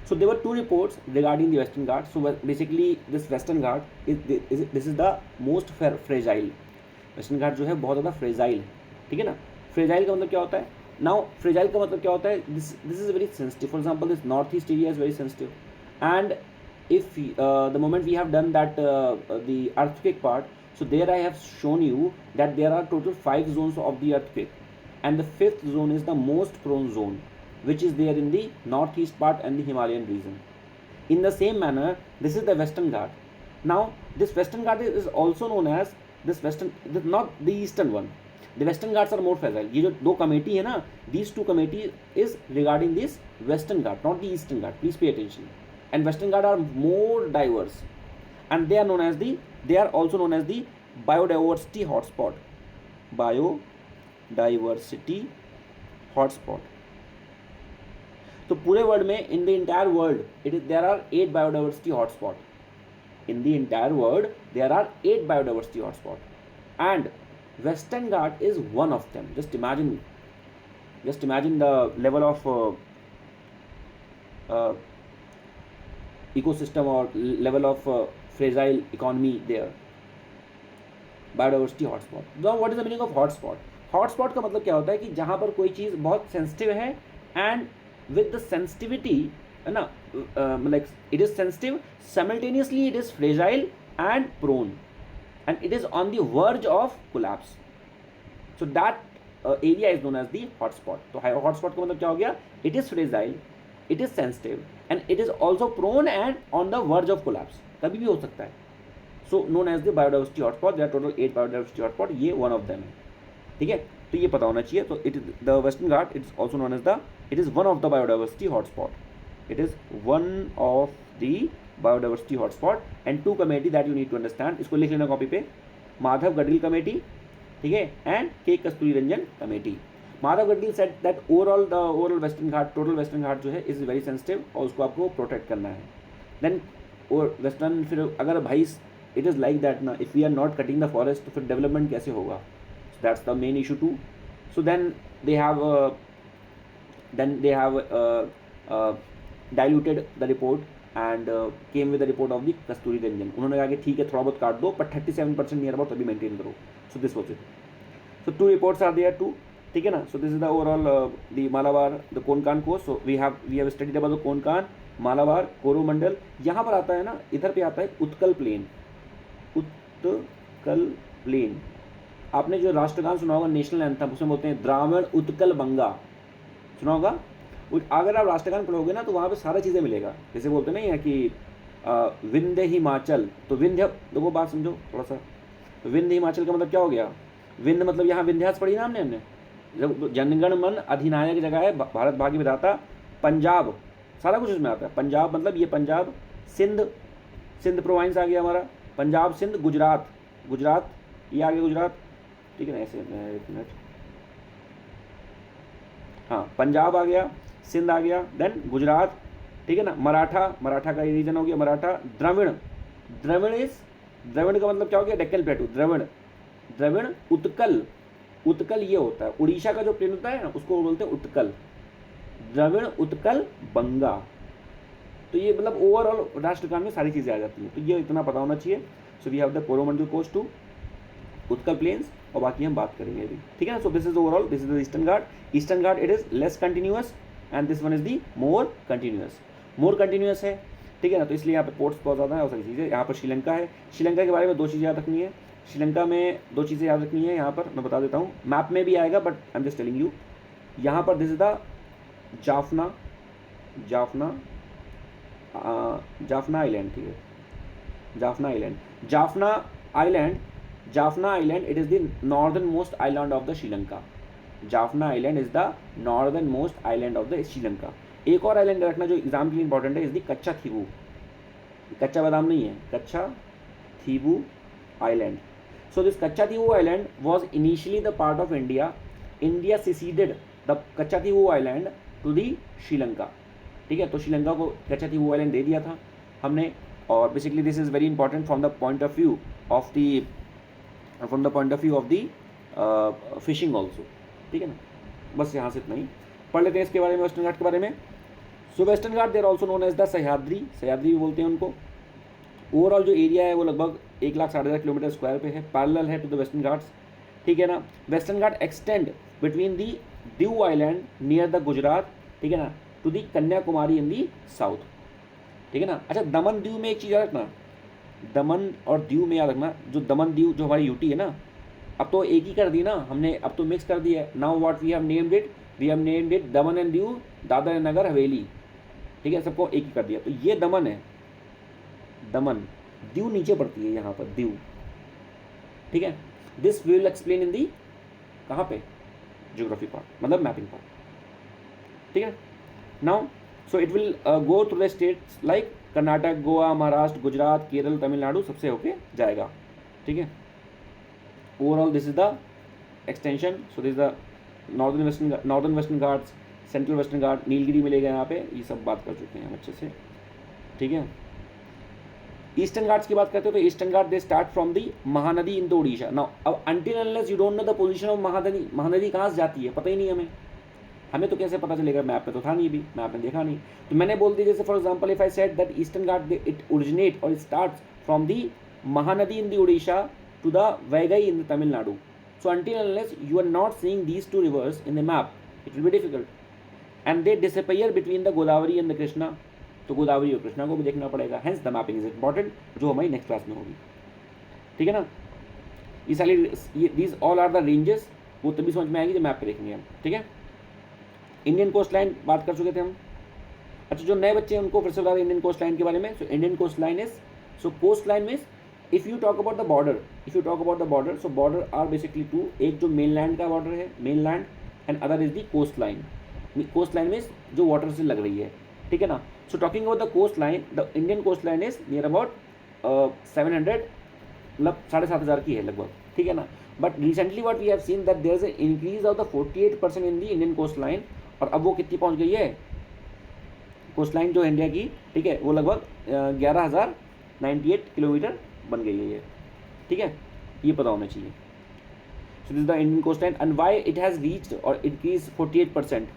So there were 2 reports regarding the Western Ghat. So basically this Western Ghat this is the most fragile. Western Ghat जो है बहुत ज़्यादा fragile है. ठीक है ना. Fragile का मतलब क्या होता है? Now fragile का मतलब क्या होता है? This is very sensitive. For example, this northeast area is very sensitive, and if the moment we have done that the earthquake part, so there I have shown you that there are total 5 zones of the earthquake, and the 5th zone is the most prone zone, which is there in the northeast part and the Himalayan region. In the same manner, this is the Western Ghat. Now this Western Ghat is also known as this western, not the eastern one. The Western Ghats are more fragile. ये जो दो committee है ना, these two committee is regarding this Western Ghat, not the Eastern Ghat. Please pay attention. And Western Ghat are more diverse, and they are also known as the biodiversity hotspot. Biodiversity hotspot. तो पूरे world में, in the entire world there are 8 biodiversity hotspot. In the entire world, there are 8 biodiversity hotspots, and Western Ghat is one of them. Just imagine the level of ecosystem or level of fragile economy there. Biodiversity hotspot. Now, what is the meaning of hotspot? Hotspot का मतलब क्या होता है कि जहाँ पर कोई चीज़ बहुत सेंसिटिव है, and with the sensitivity, है ना, like it is sensitive, simultaneously it is fragile and prone, and it is on the verge of collapse. So that area is known as the hotspot. तो hotspot का मतलब क्या हो गया? It is fragile, it is sensitive, and it is also prone and on the verge of collapse. कभी भी हो सकता है. So known as the biodiversity hotspot. There are total 8 biodiversity hotspot. ये one of them है. ठीक है, तो ये पता होना चाहिए. तो it is the Western Ghat. It is also known as it is one of the biodiversity hotspot. It is one of the biodiversity hotspot, and 2 committee that you need to understand. इसको लिख लेना copy पे. Madhav Gadgil committee, ठीक है, and K Kasturirangan committee. Madhav Gadgil said that overall Western Ghat, total Western Ghat जो है is very sensitive, और उसको आपको प्रोटेक्ट करना है. देन और वेस्टर्न, फिर अगर भाई इट इज़ लाइक दैट ना, if we are not cutting the forest, तो फिर डेवलपमेंट कैसे होगा? That's the main issue too. So then they have diluted the report and came with the report of the कस्तूरी रंजन. उन्होंने कहा कि ठीक है थोड़ा बहुत काट दो, पर 37% नियर अबाउट तभी मेंटेन करो. So this was it. So 2 reports are there too, ठीक है ना. So this is the overall the Malabar the Konkan coast. So we have studied about the Konkan, Malabar, Coromandel. यहाँ पर आता है ना, इधर पे आता है उत्कल प्लेन. उत्कल प्लेन, आपने जो राष्ट्रगान सुना होगा, नेशनल एंथम, उसमें बोलते हैं द्राविड़ उत्कल बंगा, सुना होगा. अगर आप राष्ट्रगान पढ़ोगे ना, तो वहाँ पे सारी चीज़ें मिलेगा. जैसे बोलते हैं ना कि विंध्य हिमाचल, तो विंध्य, देखो बात समझो थोड़ा सा. विंध्य हिमाचल का मतलब क्या हो गया? विंध्य मतलब यहाँ विंध्यास पढ़ी ना हमने. जब जनगण मन अधिनायक की जगह है भारत भाग्य विधाता. पंजाब, सारा कुछ उसमें आता है. पंजाब मतलब ये पंजाब. सिंध प्रोविंस आ गया हमारा. पंजाब, सिंध, गुजरात, ये आ गया गुजरात, ठीक है ना. ऐसे एक मिनट, हाँ, पंजाब आ गया, सिंध आ गया, देन गुजरात, ठीक है ना. मराठा का ये रीजन हो गया मराठा. द्रविड़ का मतलब क्या हो गया? डेक्कन प्लेटू. द्रविड़, उत्कल ये होता है, उड़ीसा का जो प्लेन होता है ना, उसको बोलते हैं उत्कल. द्रविड़, उत्कल, बंगा. तो ये मतलब ओवरऑल राष्ट्रगान में सारी चीज़ें आ जाती हैं. तो ये इतना पता होना चाहिए. So we have the Coromandel coast too, Utkal plains, और बाकी हम बात करेंगे अभी, ठीक है ना. So this is overall, this is the eastern Ghat. Eastern Ghat it is less continuous, and this one is the more continuous है, ठीक है ना. तो इसलिए यहाँ पे पोर्ट्स बहुत ज़्यादा है और सारी चीज़ें. यहाँ पर श्रीलंका है. श्रीलंका के बारे में 2 चीज़ें याद रखनी है. श्रीलंका में 2 चीज़ें याद रखनी है. यहाँ पर मैं बता देता हूँ, मैप में भी आएगा, but I am just telling you. यहाँ पर this is the Jaffna island, ठीक है. Jaffna Island, it is the northernmost island of the Sri Lanka. Jaffna Island is the northernmost island of the Sri Lanka. एक और island रखना जो exam के लिए इंपॉर्टेंट है, इज दी कच्चा थीवू. कच्चा बादाम नहीं है, कच्चा थीवू island. So this Katchatheevu island was initially the part of India. India ceded the Katchatheevu island to the Sri Lanka, ठीक है. तो श्रीलंका को कच्चा थीवू आइलैंड दे दिया था हमने. और basically this is very important from the point of view of the fishing also, ठीक है ना. बस यहाँ से इतना ही पढ़ लेते हैं इसके बारे में, वेस्टर्न घाट के बारे में. So western Ghat there also known as the Sahyadri भी बोलते हैं उनको. ओवरऑल जो एरिया है वो लगभग 1,60,000 किलोमीटर स्क्वायर पे है. पैरेलल है टू द वेस्टर्न घाट्स, ठीक है ना. Western Ghat extend between the Diu island near the Gujarat, ठीक है ना, to the Kanyakumari in the south. ठीक है ना। अच्छा, दमन दीव में एक चीज़ याद रखना, दमन और दीव में याद रखना, जो दमन दीव जो हमारी यूटी है ना, अब तो एक ही कर दी ना हमने, अब तो मिक्स कर दिया है। Now what we have named it, we have named it Daman and Diu, Dadra and Nagar Haveli, ठीक है, सबको एक ही कर दिया। तो ये दमन है, दमन, दीव नीचे पड़ती है यहाँ पर, दीव, ठीक है। This we will explain in the, कहाँ पे, ज्योग्राफी पार्ट, मतलब मैपिंग पार्ट, ठीक है। Now so it will go through the states like Karnataka, Goa, Maharashtra, Gujarat, Kerala, Tamil Nadu, सबसे होके जाएगा, ठीक है। Overall this is the extension. So this the northern Western Ghats, central Western Ghat, Nilgiri मिलेगा यहाँ पे, ये सब बात कर चुके हैं हम अच्छे से, ठीक है। ईस्टर्न घाट्स की बात करते हो तो Eastern Ghat they start from the Mahanadi in the Odisha. Now अब until unless you don't know the position of Mahanadi, Mahanadi कहाँ से जाती है पता ही नहीं हमें, हमें तो कैसे पता चलेगा, मैप पे तो था नहीं, भी मैप में देखा नहीं, तो मैंने बोल दिया जैसे for example if I said that Eastern Ghat it originate और starts from the Mahanadi in the Odisha to the Vaigai in the Tamil Nadu. So until unless you are not seeing these two rivers in the map, it will be difficult, and they disappear between the Godavari and the Krishna। तो गोदावरी और कृष्णा को भी देखना पड़ेगा, hence the mapping is important, जो हमारी next class में होगी, ठीक है ना। ये सारी these all are the ranges, वो तभी समझ में आएगी जब मैप पे देखेंगे हम, ठीक है। इंडियन कोस्ट लाइन बात कर चुके थे हम। अच्छा, जो नए बच्चे हैं उनको फिर से बता दें इंडियन कोस्ट लाइन के बारे में। So Indian coast line is, so coast line means if you talk about the border, if you talk about the border, so border are basically two, एक जो मेन लैंड का border है, main land, and other is the coast line. Coast line means जो water से लग रही है, ठीक है ना। So talking about the coast line, the Indian coast line is near about 700, मतलब 7,500 की है लगभग, ठीक है ना। But recently what we have seen that there is an increase of the 48% in the Indian coast line, और अब वो कितनी पहुंच गई है कोस्ट लाइन जो इंडिया की, ठीक है, वो लगभग 11,098 किलोमीटर बन गई है ये, ठीक है, ये पता होना चाहिए। So this the Indian coast line and why it has reached और increase 48%,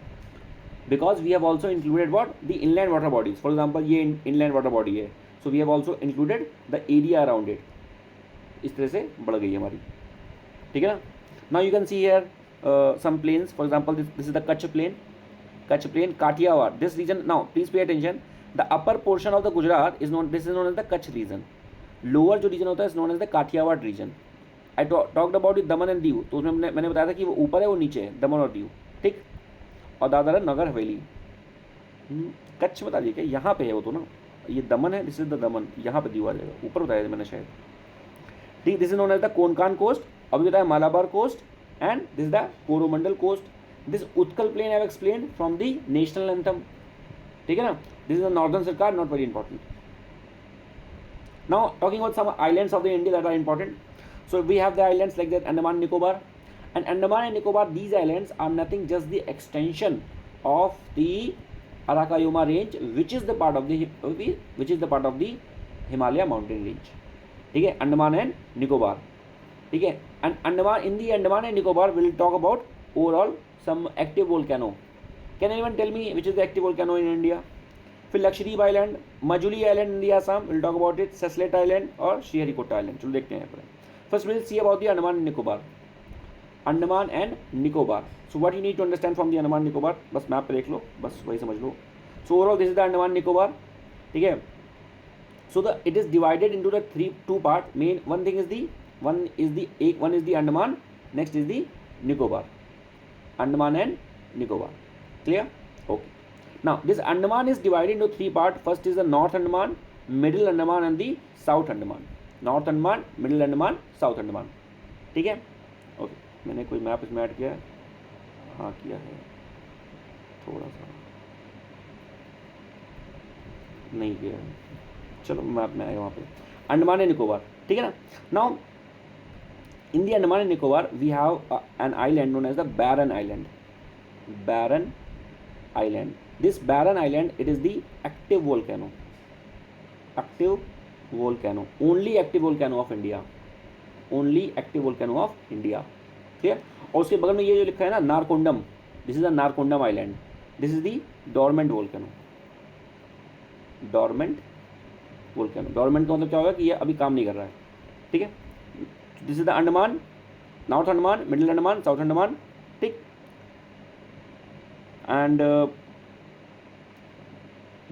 because we have also included what the inland water bodies. For example ये इनलैंड वाटर बॉडी है, so we have also included the area around it, इस तरह से बढ़ गई हमारी, ठीक है ना। Now you can see here some plains, for example this is the Kutch plain, Kathiawar, this region, now please pay attention, the upper portion of the Gujarat is known, this is known as the Kutch region, lower जो region होता है is known as the Kathiawar region। I talked about the Daman and Diu, तो उसमें मैंने बताया था कि वो ऊपर है वो नीचे है, दमन और दीव, ठीक, और दादर है नगर हवेली। कच्छ बता दिए क्या, यहाँ पे है वो तो ना, ये दमन है, दिस इज द दमन, यहाँ पे दीव आ जाएगा, ऊपर बताया था मैंने शायद, ठीक। This is known as the Konkan coast, अभी बताया Malabar coast, and this is the Coromandel coast, this Utkal plain I have explained from the national anthem, ठीक है ना। this is the northern Sarkar, not very important। now talking about some islands of the India that are important, so we have the islands like that Andaman Nicobar, and Andaman and Nicobar, these islands are nothing just the extension of the Arakayama range, which is the part of the Himalaya mountain range, ठीक है, Andaman and Nicobar, ठीक है। And Andaman, in the Andaman and Nicobar will talk about overall some active volcano. Can anyone tell me which is the active volcano in India. फिर Lakshadweep island, Majuli island in the Assam, will talk about it, सेसलेट island और Sriharikota island. चलो देखते हैं यहाँ पर। First will see about the Andaman and Nicobar, Andaman and Nicobar. So what you need to understand from the Andaman Nicobar, बस map पे देख लो, बस वही समझ लो। So overall this is the Andaman Nicobar, ठीक है। So the it is divided into the two part, main one is the Andaman, next is the Nicobar, Andaman and Nicobar, clear? Okay, now this Andaman is divided into three parts. First is the North Andaman, Middle Andaman and the South Andaman, North Andaman, Middle Andaman, South Andaman, ठीक है। Okay, मैंने कोई map इसमें add किया है, हाँ किया है, थोड़ा सा नहीं किया है, चलो मैप में आएगा वहाँ पे, अंडमान एंड निकोबार, ठीक है ना। Now in the Andaman and Nicobar we have an island known as the Barren Island, Barren Island. This Barren Island, it is the active volcano, only active volcano of India, clear। और उसके बगल में ये जो लिखा है ना Narcondam, this is the Narcondam Island, this is the dormant volcano, dormant का मतलब क्या होगा कि ये अभी काम नहीं कर रहा है, ठीक है। This is the Andaman, North Andaman, middle Andaman, south Andaman, ठीक। And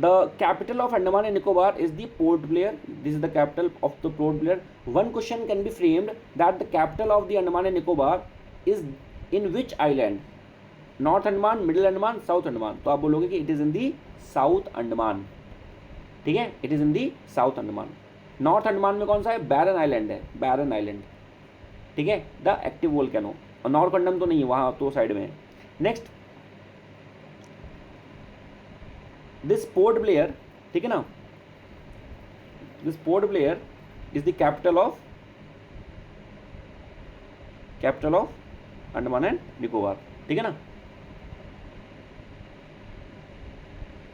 The capital of Andaman and Nicobar is the Port Blair. This is the capital of the Port Blair. One question can be framed that the capital of the Andaman and Nicobar is in which island? North Andaman, Middle Andaman, South Andaman. तो आप बोलोगे कि it is in the South Andaman. ठीक है, it is in the South Andaman. North Andaman में कौन सा है? बैरन आइलैंड है, बैरन आइलैंड. ठीक है, द एक्टिव वोल्केनो. और नॉर्थ अंडम तो नहीं है, वहाँ तो साइड में है. नेक्स्ट, दिस पोर्ट ब्लेयर, ठीक है ना, this port Blair is the capital of Andaman and Nicobar. ठीक है ना.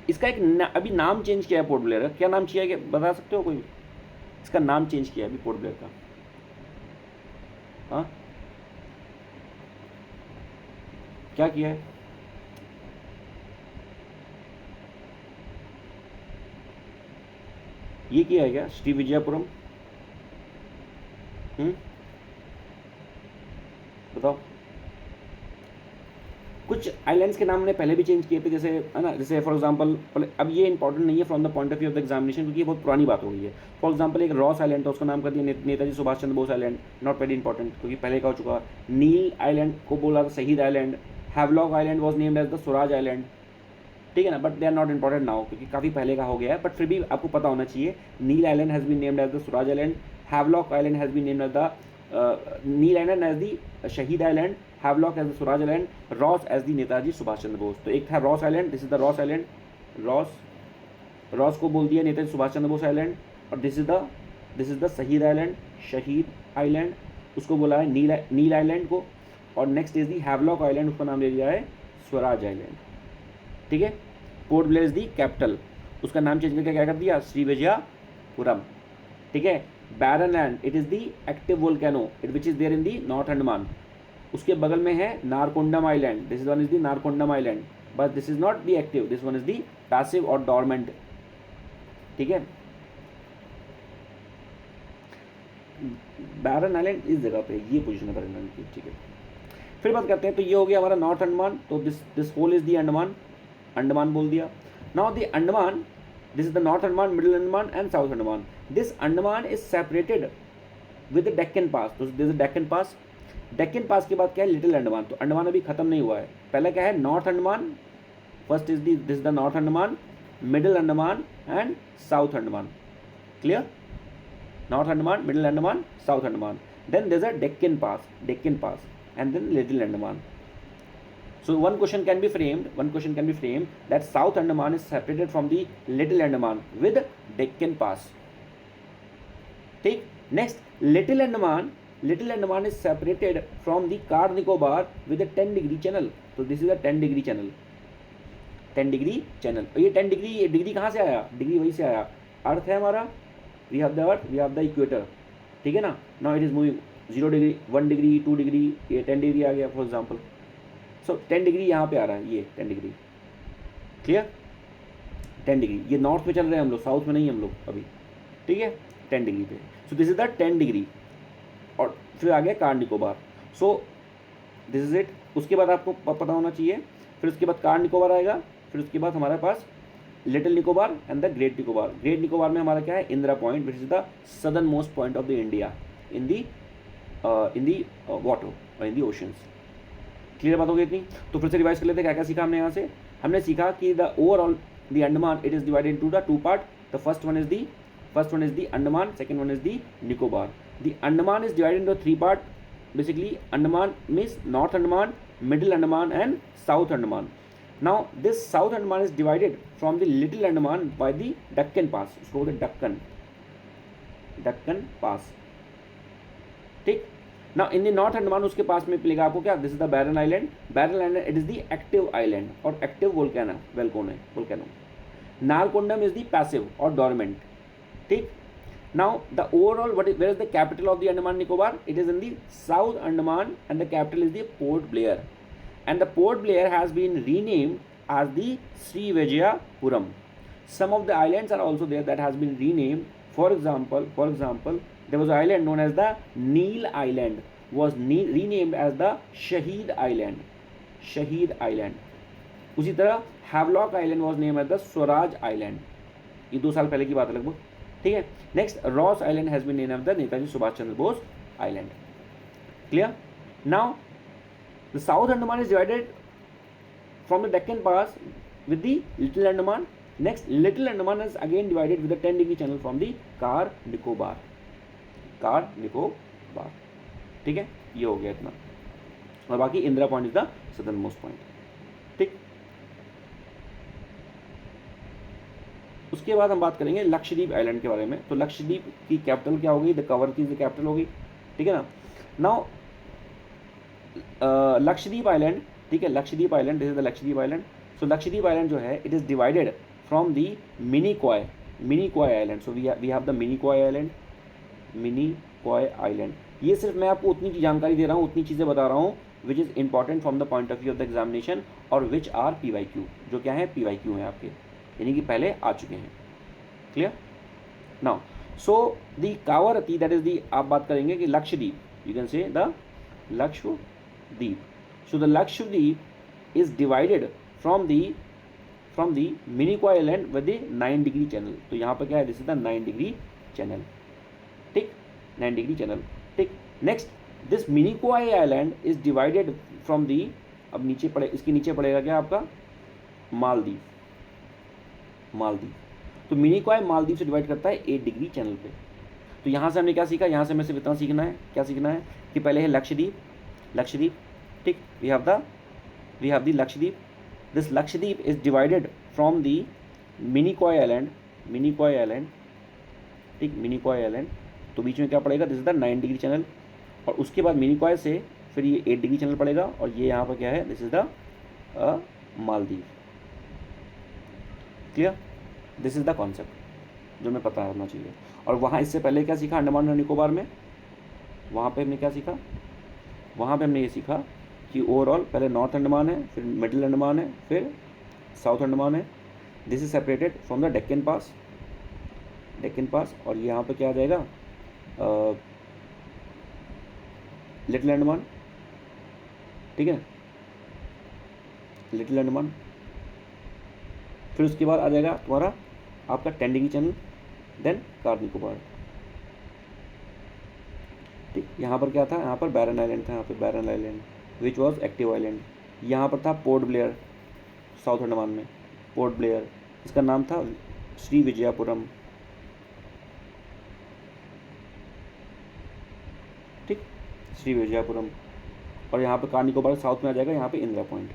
इसका एक अभी नाम चेंज किया है पोर्ट ब्लेयर का. क्या नाम किया है, बता सकते हो कोई? इसका नाम चेंज किया है अभी पोर्ट ब्लेयर का. हाँ, क्या किया है? ये किया है क्या? श्री विजयपुरम. बताओ. कुछ आइलैंड्स के नाम ने पहले भी चेंज किए थे, जैसे है ना, जैसे फॉर एग्जांपल, अब ये इंपॉर्टेंट नहीं है from the point of view of the examination, क्योंकि ये बहुत पुरानी बात हो गई है. फॉर एग्जांपल एक रॉस आइलैंड था, उसका नाम कर दिया Netaji Subhash Chandra Bose island. Not very important, क्योंकि पहले का हो चुका. नील आइलैंड को बोला था Shaheed island. Havelock island was named as the Swaraj island. ठीक है ना, but they are not important now, क्योंकि काफ़ी पहले का हो गया है. बट फिर भी आपको पता होना चाहिए. Neil island has been named as the Swaraj island. Havelock island has been named as the Neil island as the Shaheed island. Havelock as the Swaraj island. Ross as the Netaji Subhash Chandra Bose. तो एक था Ross island, this is the Ross island. Ross को बोल दिया Netaji Subhash Chandra Bose island. और this is the Shaheed island, Shaheed island. उसको बोला है नील आइलैंड को. और next is the Havelock island, उसका नाम ले लिया है स्वराज आइलैंड. ठीक है. Port Blair is the capital, उसका नाम चेंज करके क्या कर दिया? श्री विजयपुरम. ठीक है. Barren land, it is the active volcano it which is there in the north Andaman. उसके बगल में है Narcondam island. This is one is the Narcondam island, but this is not the active, this one is the passive और dormant. ठीक है. बैरन island इस जगह पे, ये पोजीशन है बैरन आइलैंड की. ठीक है. फिर बात करते हैं. तो ये हो गया हमारा नॉर्थ अंडमान. तो this whole is the Andaman. Andaman बोल दिया. Now the Andaman, this is the north Andaman, middle Andaman and south Andaman. This Andaman is separated with the Deccan pass. तो this is Deccan pass. Deccan pass के बाद क्या है? लिटिल अंडमान. तो अंडमान अभी खत्म नहीं हुआ है. पहले क्या है? North Andaman. First is this the north Andaman, middle Andaman and south Andaman. Clear? North Andaman, middle Andaman, south Andaman. Then there is a Deccan pass and then little Andaman. So one question can be framed that South Andaman is separated from the little Andaman with Deccan Pass. Take next, little Andaman is separated from the Car Nicobar with a 10-degree channel. So this is a 10-degree channel. 10-degree channel. और ये 10 degree कहाँ से आया? Degree वहीं से आया. अर्थ है हमारा, we have the earth, we have the equator. ठीक है ना. Now it is moving 0 degree, 1 degree, 2 degree, ये 10 डिग्री आ गया फॉर एग्जाम्पल. सो 10 डिग्री यहाँ पे आ रहा है, ये 10 डिग्री. क्लियर? 10 डिग्री. ये नॉर्थ में चल रहे हैं हम लोग, साउथ में नहीं हम लोग अभी. ठीक है. 10 डिग्री पे. सो दिस इज द 10 डिग्री. और फिर आ गया car Nicobar. So this is it. उसके बाद आपको पता होना चाहिए. फिर उसके बाद कार निकोबार आएगा. फिर उसके बाद हमारे पास Little Nicobar and the Great Nicobar. Great Nicobar में हमारा क्या है? Indira point, which is the southernmost point of the India in the water और इन दी ओशंस. क्लियर बात हो गई इतनी? तो फिर से रिवाइज कर लेते हैं क्या क्या सीखा हमने यहाँ से. हमने सीखा कि the overall the Andaman it is divided into the 2 part. The first one is the Andaman, second one is the Nicobar. The Andaman is divided into 3 part. Basically Andaman means north Andaman, middle Andaman and south Andaman. Now this south Andaman is divided from the little Andaman by the Duncan pass. उसको बोलते Duncan pass. ठीक. Now in the north Andaman उसके पास में मिलेगा आपको क्या? This is the Barren Island. Barren Island it is the active island और active volcano. Narcondam is the passive और डॉर्मेंट. ठीक. Now the overall where is the capital of the Andaman Nicobar? It is in the south Andaman and the capital is the Port Blair. And the Port Blair has been renamed as the Sri Vijayapuram. Some of the islands are also there that has been renamed. For example, there was an island known as the Neel Island, was renamed as the Shaheed Island. उसी तरह Havelock island was name as the Swaraj island, ये 2 साल पहले की बात है लगभग, ठीक है। Next Ross island has been name as the Netaji Subhash Chandra Bose island. Clear? Now the south Andaman is divided from the Deccan Pass with the Little Andaman. Next, Little Andaman is again divided with the 10-degree channel from the Car Nicobar. ठीक है, ये हो गया इतना, और बाकी Indira point is the southernmost point. ठीक, उसके बाद हम बात करेंगे लक्षद्वीप आइलैंड के बारे में। तो लक्षद्वीप की कैपिटल क्या होगी? द कवर की कैपिटल होगी, ठीक है ना। नाउ लक्षद्वीप आइलैंड, ठीक है, Lakshadweep island, this is the Lakshadweep island. So Lakshadweep island जो है it is divided from the Minicoy island. So we have the Minicoy island. ये सिर्फ मैं आपको उतनी की जानकारी दे रहा हूँ, उतनी चीज़ें बता रहा हूँ which is important from the point of view of the examination, और विच आर PYQ, जो क्या है PYQ हैं आपके, यानी कि पहले आ चुके हैं। Clear? Now so the Kavaratti, that is the, आप बात करेंगे कि Lakshadweep, you can say the Lakshadweep. So the Lakshadweep is divided from the Minicoy Island with the 9-degree channel. तो यहाँ पर क्या है? This is the 9-degree channel. ठीक, 9-degree channel. ठीक, next this Minicoy Island is divided from the, अब नीचे पड़े, इसके नीचे पड़ेगा क्या आपका? मालदीव। तो मिनीकॉय मालदीव से डिवाइड करता है 8-degree चैनल पे। तो यहाँ से हमने क्या सीखा? यहाँ से हमें सिर्फ इतना सीखना है, क्या सीखना है कि पहले है लक्षद्वीप, ठीक, we have the Lakshadweep. This Lakshadweep is divided from the Minicoy Island, ठीक, Minicoy Island। तो बीच में क्या पड़ेगा? This is the 9-degree channel, और उसके बाद मिनीकॉय से फिर ये 8-degree चैनल पड़ेगा, और ये यहाँ पर क्या है? This is the Maldives. Clear? This is the concept जो हमें पता होना चाहिए। और वहाँ इससे पहले क्या सीखा? अंडमान और निकोबार में वहाँ पे हमने क्या सीखा? वहाँ पे हमने ये सीखा कि ओवरऑल पहले नॉर्थ अंडमान है, फिर मिडिल अंडमान है, फिर साउथ अंडमान है। This is separated from the Deccan pass, और यहाँ पे क्या आ जाएगा? लिटिल अंडमान, ठीक है, लिटिल अंडमान। फिर उसके बाद आ जाएगा तुम्हारा आपका 10-degree channel, then car Nicobar. ठीक, यहाँ पर क्या था? यहाँ पर बैरन आइलैंड था, यहाँ पे Barren Island which was active island. यहाँ पर था पोर्ट ब्लेयर, साउथ अंडमान में पोर्ट ब्लेयर, इसका नाम था श्री विजयापुरम। ठीक, श्री विजयापुरम। और यहाँ पर कार निकोबार साउथ में आ जाएगा, यहाँ पे इंदिरा पॉइंट।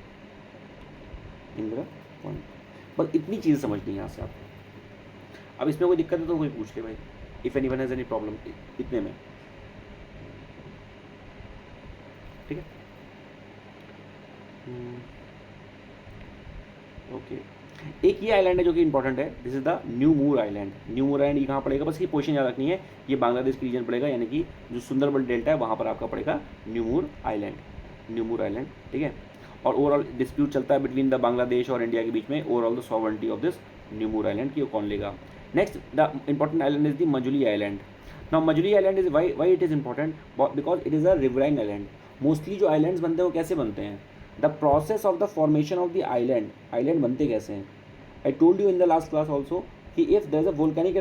बस इतनी चीज़ समझनी है यहाँ से आपको। अब इसमें कोई दिक्कत है तो कोई पूछ ले भाई, if anyone has any problem इतने में। ठीक है, ओके। एक ये आइलैंड है जो कि इंपॉर्टेंट है, this is the New Moore island. New Moore island ये कहाँ पड़ेगा? बस ये पोजीशन याद रखनी है, ये बांग्लादेश की रीजन पड़ेगा, यानी कि जो सुंदरबन डेल्टा है वहाँ पर आपका पड़ेगा न्यू मूर आइलैंड, ठीक है। और ओवरऑल डिस्प्यूट चलता है बिटवीन द बांग्लादेश और इंडिया के बीच में, overall the sovereignty of this New Moore Island की कौन लेगा। Next the important island is the Majuli island. Now Majuli island is why it is important? Because it is a riverine island. Mostly जो islands बनते हैं वो कैसे बनते हैं? The process of the formation of the island बनते कैसे हैं? I told you in the last class also कि if there is a volcanic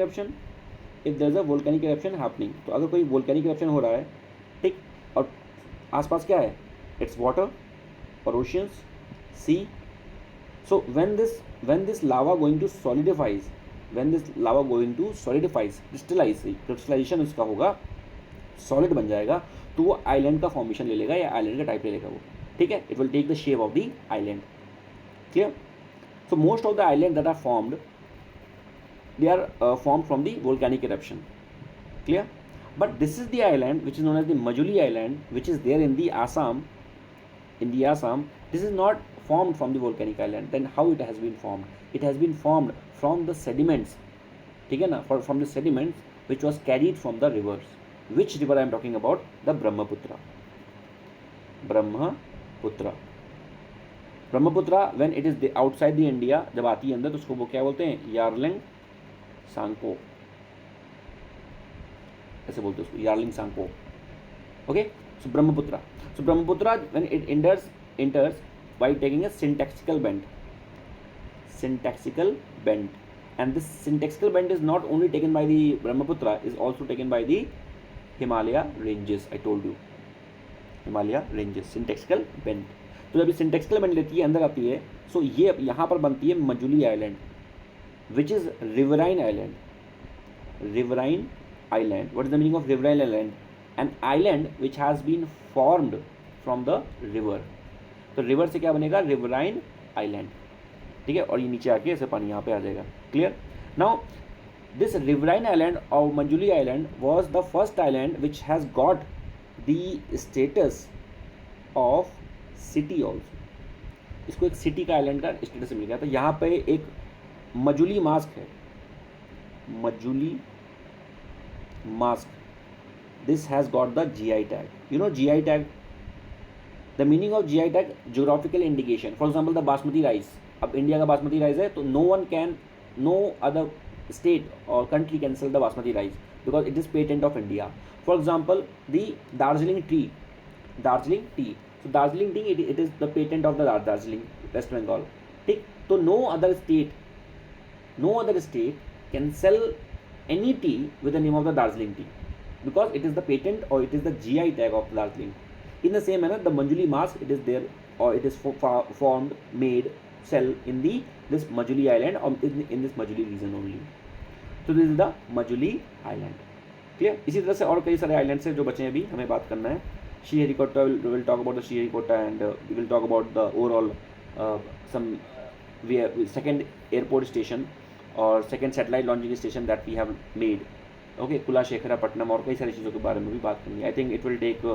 eruption happening, तो अगर कोई वोल्केनिक इरप्शन हो रहा है, ठीक, और आसपास क्या है? इट्स वाटर और oceans, sea. So when this lava going to solidifies, crystallization उसका होगा, सॉलिड बन जाएगा, तो वो आइलैंड का फॉर्मेशन ले लेगा या आइलैंड का टाइप ले लेगा वो, ठीक है। It will take the shape of the island. Clear? So most of the island that are formed, they are formed from the volcanic eruption. Clear? But this is the island which is known as the Majuli Island, which is there in the Assam. This is not formed from the volcanic island. Then how it has been formed? It has been formed from the sediments, ठीक है ना, from the sediments which was carried from the rivers. Which river I am talking about? The Brahmaputra. When it is outside the India, जब आती है अंदर तो उसको वो क्या बोलते हैं? यार्लिंग सांगपो, ऐसे बोलते हैं उसको, Yarlung Tsangpo. Okay, so Brahmaputra when it enters by taking a syntaxical bend, syntaxical bend, and this syntaxical bend is not only taken by the Brahmaputra, is also taken by the Himalaya ranges. I told you Himalaya ranges, syntaxical bend. तो जब ये syntaxical bend लेती है, अंदर आती है, so ये यहाँ पर बनती है Majuli island, which is riverine island. Riverine island. What is the meaning of riverine island? An island which has been formed from the river. तो रिवर से क्या बनेगा? Riverine island. ठीक है, और ये नीचे आके ऐसे पानी यहाँ पे आ जाएगा. Clear? Now this riverine island और Majuli island was the first island which has got the status of city also. इसको एक सिटी का आइलैंड का स्टेटस मिल गया. तो यहाँ पे एक मजुली मास्क है, Majuli mask. This has got the GI tag. You know GI tag, the meaning of GI tag, geographical indication. For example the basmati rice. अब इंडिया का बासमती राइस है, तो no other state or country can sell the basmati rice because it is patent of India. For example, the Darjeeling tea. So Darjeeling tea, it is the patent of the Darjeeling, West Bengal. ठीक, तो no other state can sell any tea with the name of the Darjeeling tea because it is the patent or it is the GI tag of Darjeeling. In the same manner, the Manjuli mask, it is there or it is formed, made, sell in this Majuli island or in this Majuli region only. तो this is the Majuli island. Clear? इसी तरह से और कई सारे islands हैं जो बचे हैं, अभी हमें बात करना है. Sriharikota, will talk about the Sriharikota and we will talk about the overall some second airport station और second satellite launching station that we have made. Okay, Kulasekarapattinam और कई सारी चीज़ों के बारे में भी बात करनी है. I think it will take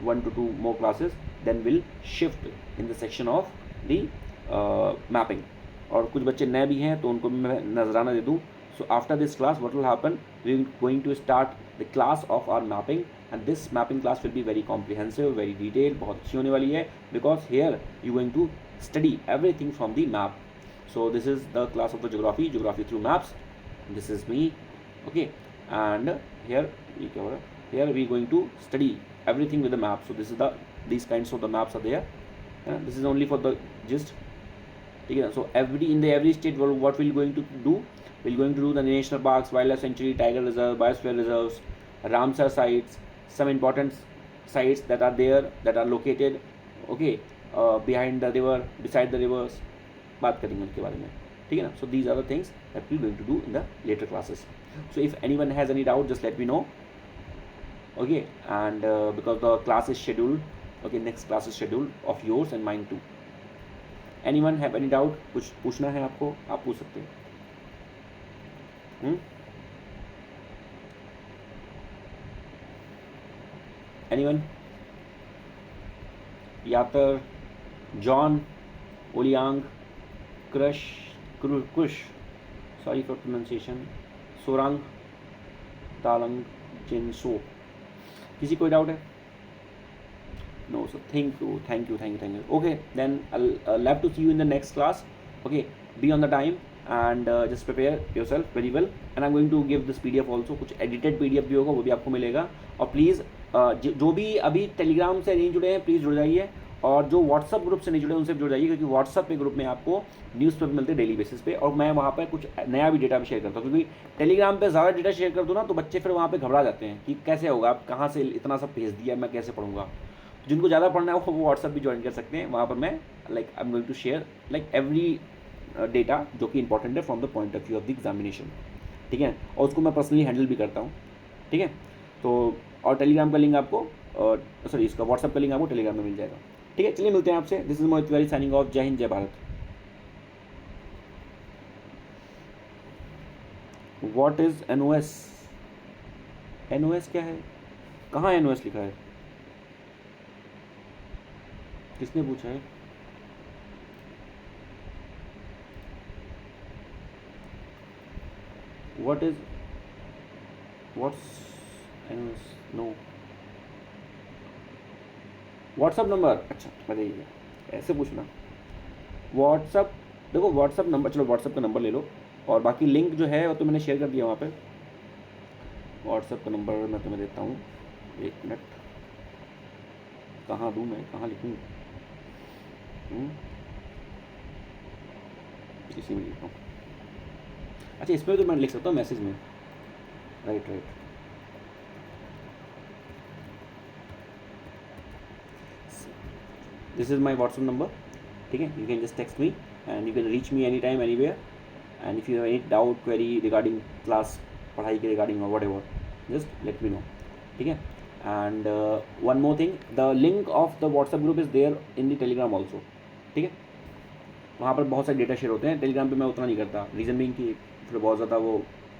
1 to 2 more classes, then we'll shift in the section of the mapping. और कुछ बच्चे नए भी हैं तो उनको भी मैं नजराना दे दूँ. So after this class, what will happen? We are going to start the class of our mapping, and this mapping class will be very comprehensive, very detailed. बहुत अच्छी होने वाली है because here you are going to study everything from the map. So this is the class of the geography through maps. This is me, okay, and here we are going to study everything with the map. So these kinds of the maps are there. This is only for the gist. Okay, so in every state, what we are going to do? We're going to do the national parks, wildlife sanctuary, tiger reserve, biosphere reserves, Ramsar sites, some important sites that are there, that are located, okay, behind the river, beside the rivers. बात करेंगे उनके बारे में. ठीक है ना? So these are the things that we're going to do in the later classes. So if anyone has any doubt, just let me know. Okay, and because the class is scheduled, okay, next class is scheduled of yours and mine too. Anyone have any doubt? कुछ पूछना है आपको, आप पूछ सकते हैं. Anyone? Yatar, John, Oliang, Kush, sorry for pronunciation, Sorang, Talang, Jinso. किसी कोई डाउट है? No, so thank you. Okay, then I'll love to see you in the next class. Okay, be on the time. And just prepare yourself very well, and I'm going to give this PDF also. कुछ edited PDF भी होगा, वो भी आपको मिलेगा. और please जो भी अभी टेलीग्राम से नहीं जुड़े हैं, प्लीज़ जुड़ जाइए, और जो व्हाट्सअप ग्रुप से नहीं जुड़े उनसे जुड़ जाइए, क्योंकि व्हाट्सअप पे ग्रुप में आपको न्यूज़ पेपर मिलते हैं डेली बेसिस पे, और मैं वहाँ पर कुछ नया भी डेटा भी शेयर करता हूँ. क्योंकि टेलीग्राम पे ज़्यादा डेटा शेयर कर दूँ ना तो बच्चे फिर वहाँ पर घबरा जाते हैं कि कैसे होगा, आप कहाँ से इतना सब भेज दिया, मैं कैसे पढ़ूंगा. जिनको ज़्यादा पढ़ना है वो व्हाट्सअप भी ज्वाइन कर सकते हैं. वहाँ पर मैं I am going to share every data जो कि इंपॉर्टेंट है from the point of view of the examination. ठीक है, और उसको मैं पर्सनली हैंडल भी करता हूँ. ठीक है, तो और टेलीग्राम का लिंक आपको सॉरी इसका व्हाट्सअप का लिंक आपको टेलीग्राम में मिल जाएगा. ठीक है, चलिए मिलते हैं आपसे. This is Mohit Tiwari signing off. जय हिंद, जय Bharat. What is NOS? NOS क्या है? कहाँ NOS लिखा है? किसने पूछा है? what's NOS? No. WhatsApp number? अच्छा बताइए, ऐसे पूछना. व्हाट्सअप, देखो व्हाट्सअप नंबर, चलो व्हाट्सअप का नंबर ले लो, और बाकी लिंक जो है वो तो मैंने शेयर कर दिया वहाँ पे. व्हाट्सअप का नंबर मैं तुम्हें देता हूँ, 1 मिनट. कहाँ दूँ मैं, कहाँ लिखूँ? इसी में लिखता हूँ। अच्छा, इसमें तो मैं लिख सकता हूँ मैसेज में, right right. This is my WhatsApp number, ठीक है, you can just text me and you can reach me any time anywhere, and if you have any doubt query regarding class, पढ़ाई के regarding और whatever, just let me know, ठीक है। And one more thing, the link of the WhatsApp group is there in the Telegram also, ठीक है। वहाँ पर बहुत सारे डेटा शेयर होते हैं, टेलीग्राम पे मैं उतना नहीं करता, रीज़न बीइंग कि फिर बहुत ज़्यादा वो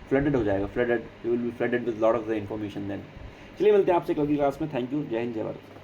फ्लडेड हो जाएगा, flooded, you will be flooded with lot of the information then. चलिए मिलते हैं आपसे कल की क्लास में। थैंक यू, जय हिंद, जय भारत।